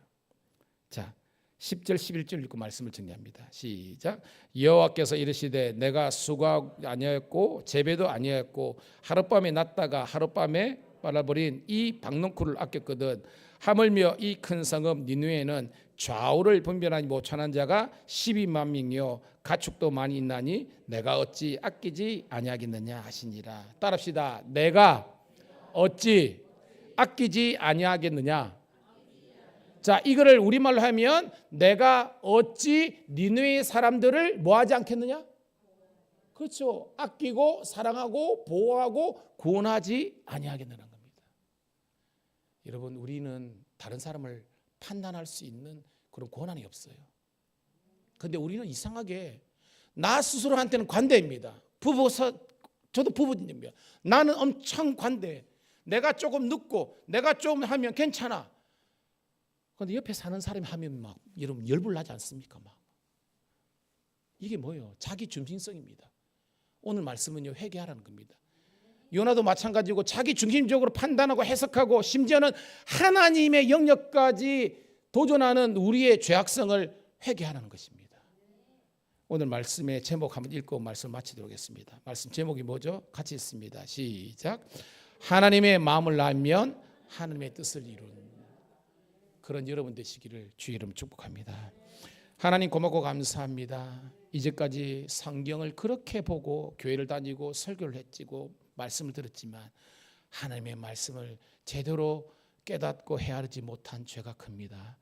자, 10절 11절 읽고 말씀을 정리합니다. 시작. 여호와께서 이르시되 내가 수고하지 아니하였고 재배도 아니하였고 하룻밤에 났다가 하룻밤에 빨아버린 이 박넝쿨을 아꼈거든. 하물며 이 큰 성읍 니느웨는 좌우를 분별하지 못하는 자가 12만 명이요 가축도 많이 있나니 내가 어찌 아끼지 아니하겠느냐 하시니라. 따라합시다. 내가 어찌 아끼지 아니하겠느냐. 자, 이거를 우리말로 하면 내가 어찌 니느웨 사람들을 뭐하지 않겠느냐? 그렇죠. 아끼고 사랑하고 보호하고 구원하지 아니하겠느냐는 겁니다. 여러분 우리는 다른 사람을 판단할 수 있는 그런 권한이 없어요. 그런데 우리는 이상하게 나 스스로한테는 관대입니다. 저도 부부입니다. 나는 엄청 관대해. 내가 조금 늦고 내가 좀 하면 괜찮아. 그런데 옆에 사는 사람이 하면 막 여러분 열불 나지 않습니까? 막 이게 뭐예요? 자기 중심성입니다. 오늘 말씀은요 회개하라는 겁니다. 요나도 마찬가지고 자기 중심적으로 판단하고 해석하고 심지어는 하나님의 영역까지 도전하는 우리의 죄악성을 회개하라는 것입니다. 오늘 말씀의 제목 한번 읽고 말씀 마치도록 하겠습니다. 말씀 제목이 뭐죠? 같이 읽습니다. 시작. 하나님의 마음을 알면 하나님의 뜻을 이루는 그런 여러분 되시기를 주의 이름 축복합니다. 하나님 고맙고 감사합니다. 이제까지 성경을 그렇게 보고 교회를 다니고 설교를 했지고 말씀을 들었지만 하나님의 말씀을 제대로 깨닫고 헤아리지 못한 죄가 큽니다.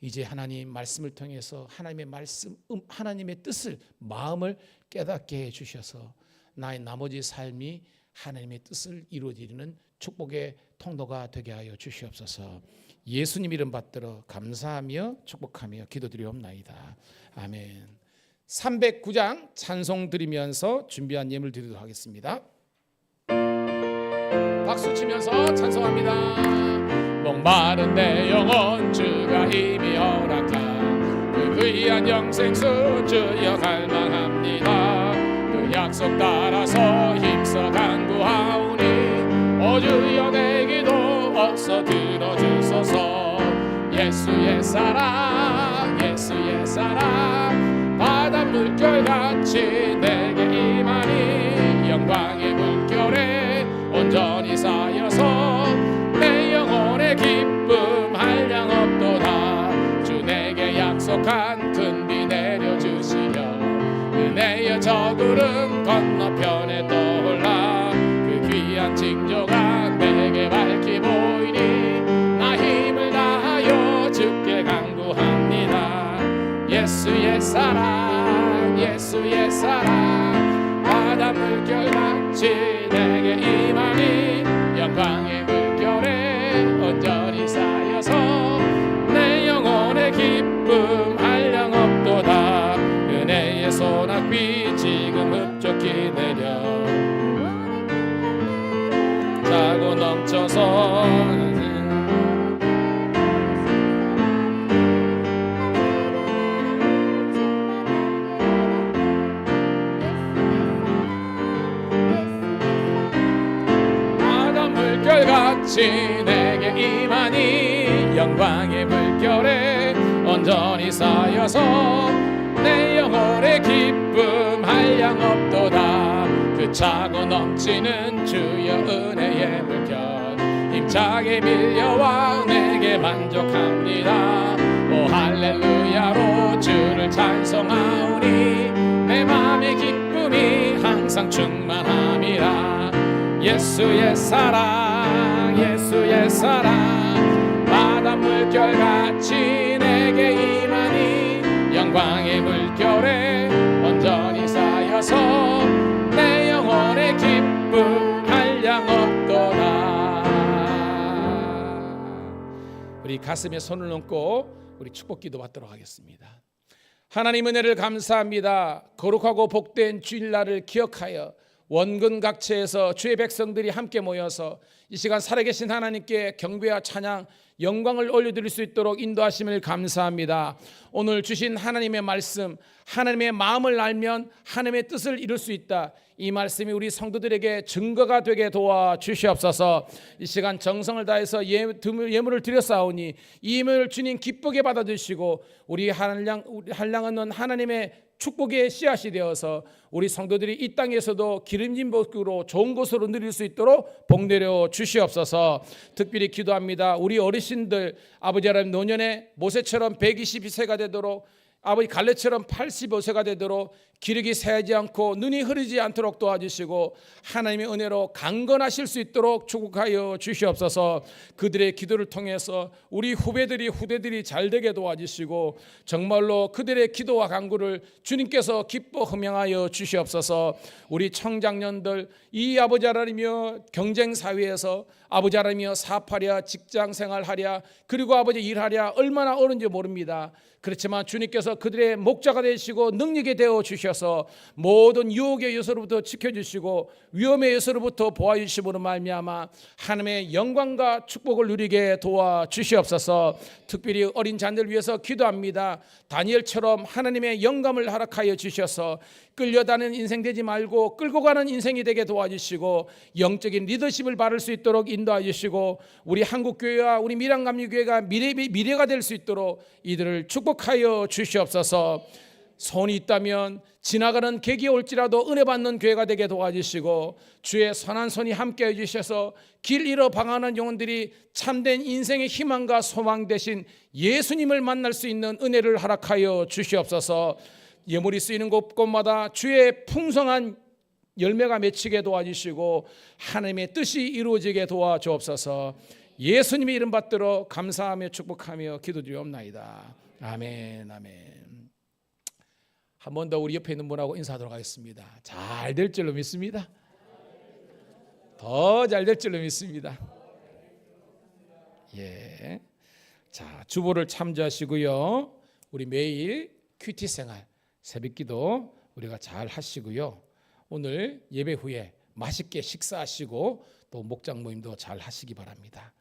이제 하나님 말씀을 통해서 하나님의 말씀, 하나님의 뜻을 마음을 깨닫게 해주셔서 나의 나머지 삶이 하나님의 뜻을 이루어지는 축복의 통로가 되게 하여 주시옵소서. 예수님 이름 받들어 감사하며 축복하며 기도드리옵나이다. 아멘. 309장 찬송 드리면서 준비한 예물 드리도록 하겠습니다. 박수 치면서 찬송합니다. 목마른 내 영혼 주가 힘이 허락한 그 귀한 영생수 주여 갈망합니다. 그 약속 따라서 힘써 간구하오니 오 주여 내 기도 어서 들어주소서. 예수의 사랑 예수의 사랑 바닷물결같이 내게 임하니 영광의 물결에 사랑 예수의 사랑 바다 물결같이 내게 임하니 영광의 물결에 온전히 쌓여서 내 영혼의 기쁨 한량 없도다. 은혜의 소낙비 지금 흡족히 내려 차고 넘쳐서 물결같이 내게 임하니 영광의 물결에 온전히 쌓여서 내 영혼의 기쁨 한량 없도다. 그 차고 넘치는 주여 은혜의 물결 힘차게 밀려와 내게 만족합니다. 오 할렐루야로 주를 찬송하오니 내 맘의 기쁨이 항상 충만함이라. 예수의 사랑 예수의 사랑 바다 물결같이 내게 임하니 영광의 물결에 온전히 쌓여서 내 영혼의 기쁨 한량 없도다. 우리 가슴에 손을 얹고 우리 축복 기도 받도록 하겠습니다. 하나님 은혜를 감사합니다. 거룩하고 복된 주일날을 기억하여 원근 각처에서 주의 백성들이 함께 모여서 이 시간 살아계신 하나님께 경배와 찬양 영광을 올려드릴 수 있도록 인도하심을 감사합니다. 오늘 주신 하나님의 말씀, 하나님의 마음을 알면 하나님의 뜻을 이룰 수 있다. 이 말씀이 우리 성도들에게 증거가 되게 도와주시옵소서. 이 시간 정성을 다해서 예물을 드렸사오니 이 예물을 주님 기쁘게 받아주시고 우리 한량은 하나님의 축복의 씨앗이 되어서 우리 성도들이 이 땅에서도 기름진 복으로 좋은 것으로 누릴 수 있도록 복 내려 주시옵소서. 특별히 기도합니다. 우리 어르신들 아버지 하나님 노년에 모세처럼 120세가 되도록 아버지 갈렙처럼 85세가 되도록 기력이 새하지 않고 눈이 흐리지 않도록 도와주시고 하나님의 은혜로 강건하실 수 있도록 축복하여 주시옵소서. 그들의 기도를 통해서 우리 후대들이 잘되게 도와주시고 정말로 그들의 기도와 간구를 주님께서 기뻐 흠양하여 주시옵소서. 우리 청장년들 이 아버지 하나님이여 경쟁 사회에서 아버지 하나님이여 사업하랴 직장생활하랴 그리고 아버지 일하랴 얼마나 어려운지 모릅니다. 그렇지만 주님께서 그들의 목자가 되시고 능력이 되어 주셔서 모든 유혹의 요소로부터 지켜주시고 위험의 요소로부터 보아주심으로 말미암아 하나님의 영광과 축복을 누리게 도와주시옵소서. 특별히 어린 자녀들 위해서 기도합니다. 다니엘처럼 하나님의 영감을 허락하여 주셔서 끌려다니는 인생 되지 말고 끌고 가는 인생이 되게 도와주시고 영적인 리더십을 바를 수 있도록 인도해 주시고 우리 한국교회와 우리 밀양감리교회가 미래가 될 수 있도록 이들을 축복하여 주시옵소서. 손이 있다면 지나가는 객이 올지라도 은혜 받는 교회가 되게 도와주시고 주의 선한 손이 함께 해주셔서 길 잃어 방황하는 영혼들이 참된 인생의 희망과 소망 대신 예수님을 만날 수 있는 은혜를 허락하여 주시옵소서. 예물이 쓰이는 곳곳마다 주의 풍성한 열매가 맺히게 도와주시고 하나님의 뜻이 이루어지게 도와주옵소서. 예수님의 이름 받들어 감사하며 축복하며 기도드리옵나이다. 아멘 아멘. 한 번 더 우리 옆에 있는 분하고 인사하도록 하겠습니다. 잘 될 줄로 믿습니다. 더 잘 될 줄로 믿습니다. 예. 자, 주보를 참조하시고요. 우리 매일 큐티 생활 새벽기도 우리가 잘 하시고요. 오늘 예배 후에 맛있게 식사하시고 또 목장 모임도 잘 하시기 바랍니다.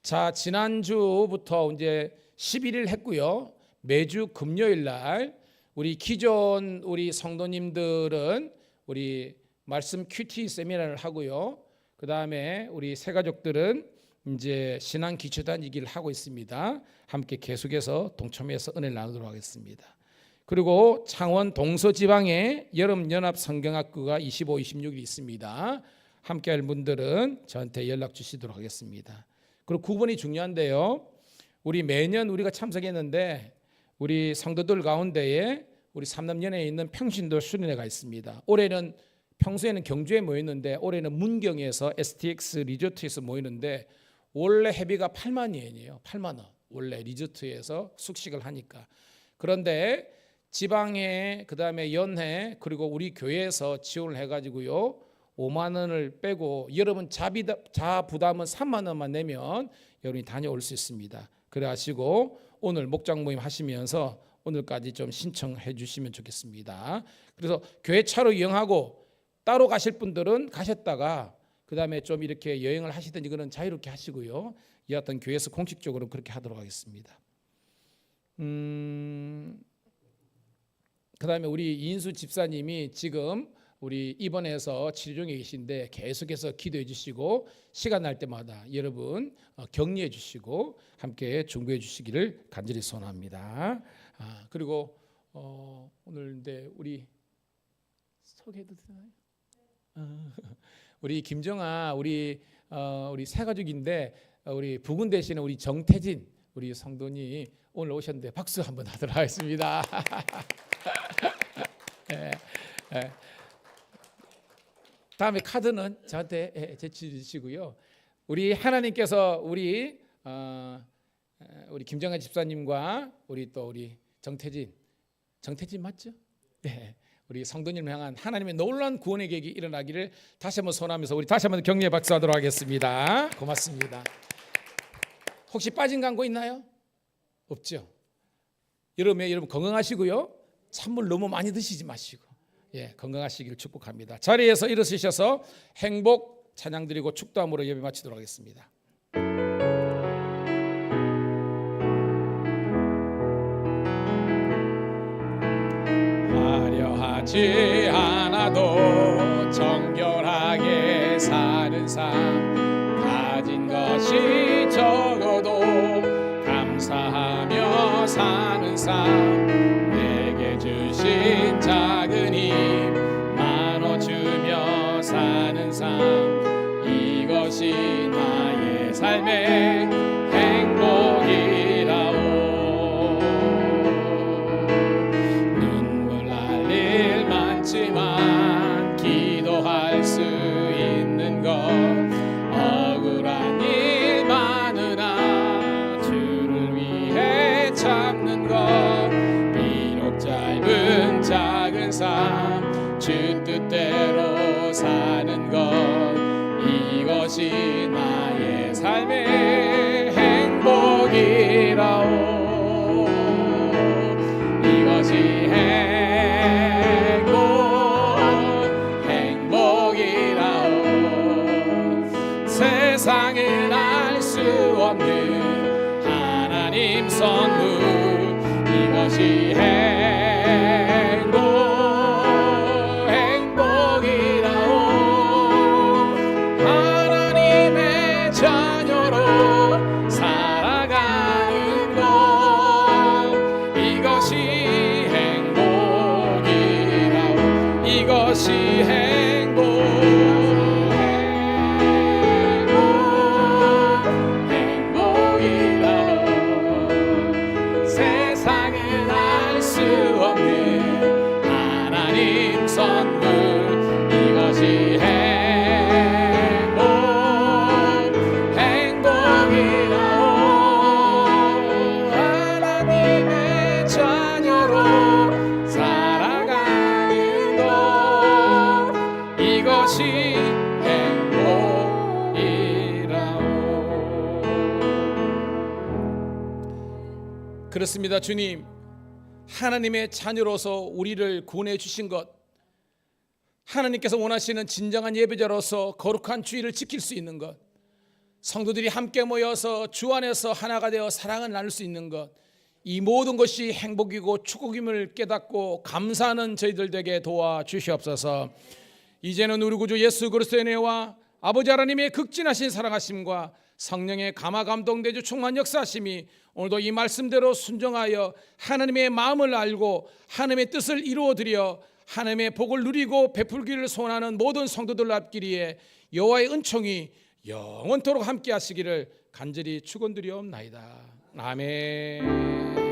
자, 지난주부터 이제 11일 했고요. 매주 금요일 날 우리 기존 우리 성도님들은 우리 말씀 큐티 세미나를 하고요. 그 다음에 우리 새 가족들은 이제 신앙 기초단위기를 하고 있습니다. 함께 계속해서 동참해서 은혜를 나누도록 하겠습니다. 그리고 창원 동서지방에 여름연합 성경학교가 25, 26일 있습니다. 함께할 분들은 저한테 연락 주시도록 하겠습니다. 그리고 9번이 중요한데요. 우리 매년 우리가 참석했는데 우리 성도들 가운데에 우리 삼남연에 있는 평신도 수련회가 있습니다. 올해는 평소에는 경주에 모였는데 올해는 문경에서 STX 리조트에서 모이는데 원래 회비가 8만 원이에요. 8만 원. 원래 리조트에서 숙식을 하니까. 그런데 지방에 그다음에 연회 그리고 우리 교회에서 지원을 해가지고요 5만 원을 빼고 여러분 자 부담은 3만 원만 내면 여러분이 다녀올 수 있습니다. 그래 하시고 오늘 목장 모임 하시면서 오늘까지 좀 신청해 주시면 좋겠습니다. 그래서 교회 차로 이용하고 따로 가실 분들은 가셨다가 그다음에 좀 이렇게 여행을 하시든지 그런 자유롭게 하시고요. 여하튼 교회에서 공식적으로 그렇게 하도록 하겠습니다. 그다음에 우리 이인수 집사님이 지금 우리 입원해서 치료 중에 계신데 계속해서 기도해 주시고 시간 날 때마다 여러분 격려해 주시고 함께 중보해 주시기를 간절히 소원합니다. 그리고 오늘 우리 소개해도 되나요? 우리 김정아 우리 새가족인데 우리 부군 대신에 우리 정태진 우리 성도님 오늘 오셨는데 박수 한번 하도록 하겠습니다. 예, 예. 다음에 카드는 저한테 제출해 주시고요. 우리 하나님께서 우리 김정아 집사님과 우리 정태진 맞죠? 네. 우리 성도님을 향한 하나님의 놀라운 구원의 계획이 일어나기를 다시 한번 소원하면서 우리 다시 한번 격려의 박수하도록 하겠습니다. 고맙습니다. 혹시 빠진 광고 있나요? 없죠. 여러분 건강하시고요. 찬물 너무 많이 드시지 마시고 건강하시기를 축복합니다. 자리에서 일어서셔서 행복 찬양 드리고 축도함으로 예배 마치도록 하겠습니다. 화려하지 않아도 정결하게 사는 삶 가진 것이 적어도 감사하며 사는 삶 내게 주신 작은 힘 나눠주며 사는 삶 이것이 나의 삶의 행복이라오. 눈물 날 일 많지만 기도할 수 있는 것 억울한 일 많으나 주를 위해 참는 것 비록 짧은 작은 삶 주 뜻대로 사는 것 이것이 나의 삶의 행복이라오. 이것이 행복이라오. 세상은 알 수 없는 하나님 선물 이것이 세상은 알 수 없는 하나님 선물 이것이 행복이라오. 하나님의 자녀로 살아가는 것 이것이 행복이라오. 그렇습니다. 주님 하나님의 자녀로서 우리를 구원해 주신 것 하나님께서 원하시는 진정한 예배자로서 거룩한 주일을 지킬 수 있는 것 성도들이 함께 모여서 주 안에서 하나가 되어 사랑을 나눌 수 있는 것 이 모든 것이 행복이고 축복임을 깨닫고 감사하는 저희들 되게 도와주시옵소서. 이제는 우리 구주 예수 그리스도의 은혜와 아버지 하나님의 극진하신 사랑하심과 성령의 감화 감동되주 충만 역사하심이 오늘도 이 말씀대로 순종하여 하나님의 마음을 알고 하나님의 뜻을 이루어드려 하나님의 복을 누리고 베풀기를 소원하는 모든 성도들 앞길이에 여호와의 은총이 영원토록 함께 하시기를 간절히 축원드리옵나이다. 아멘.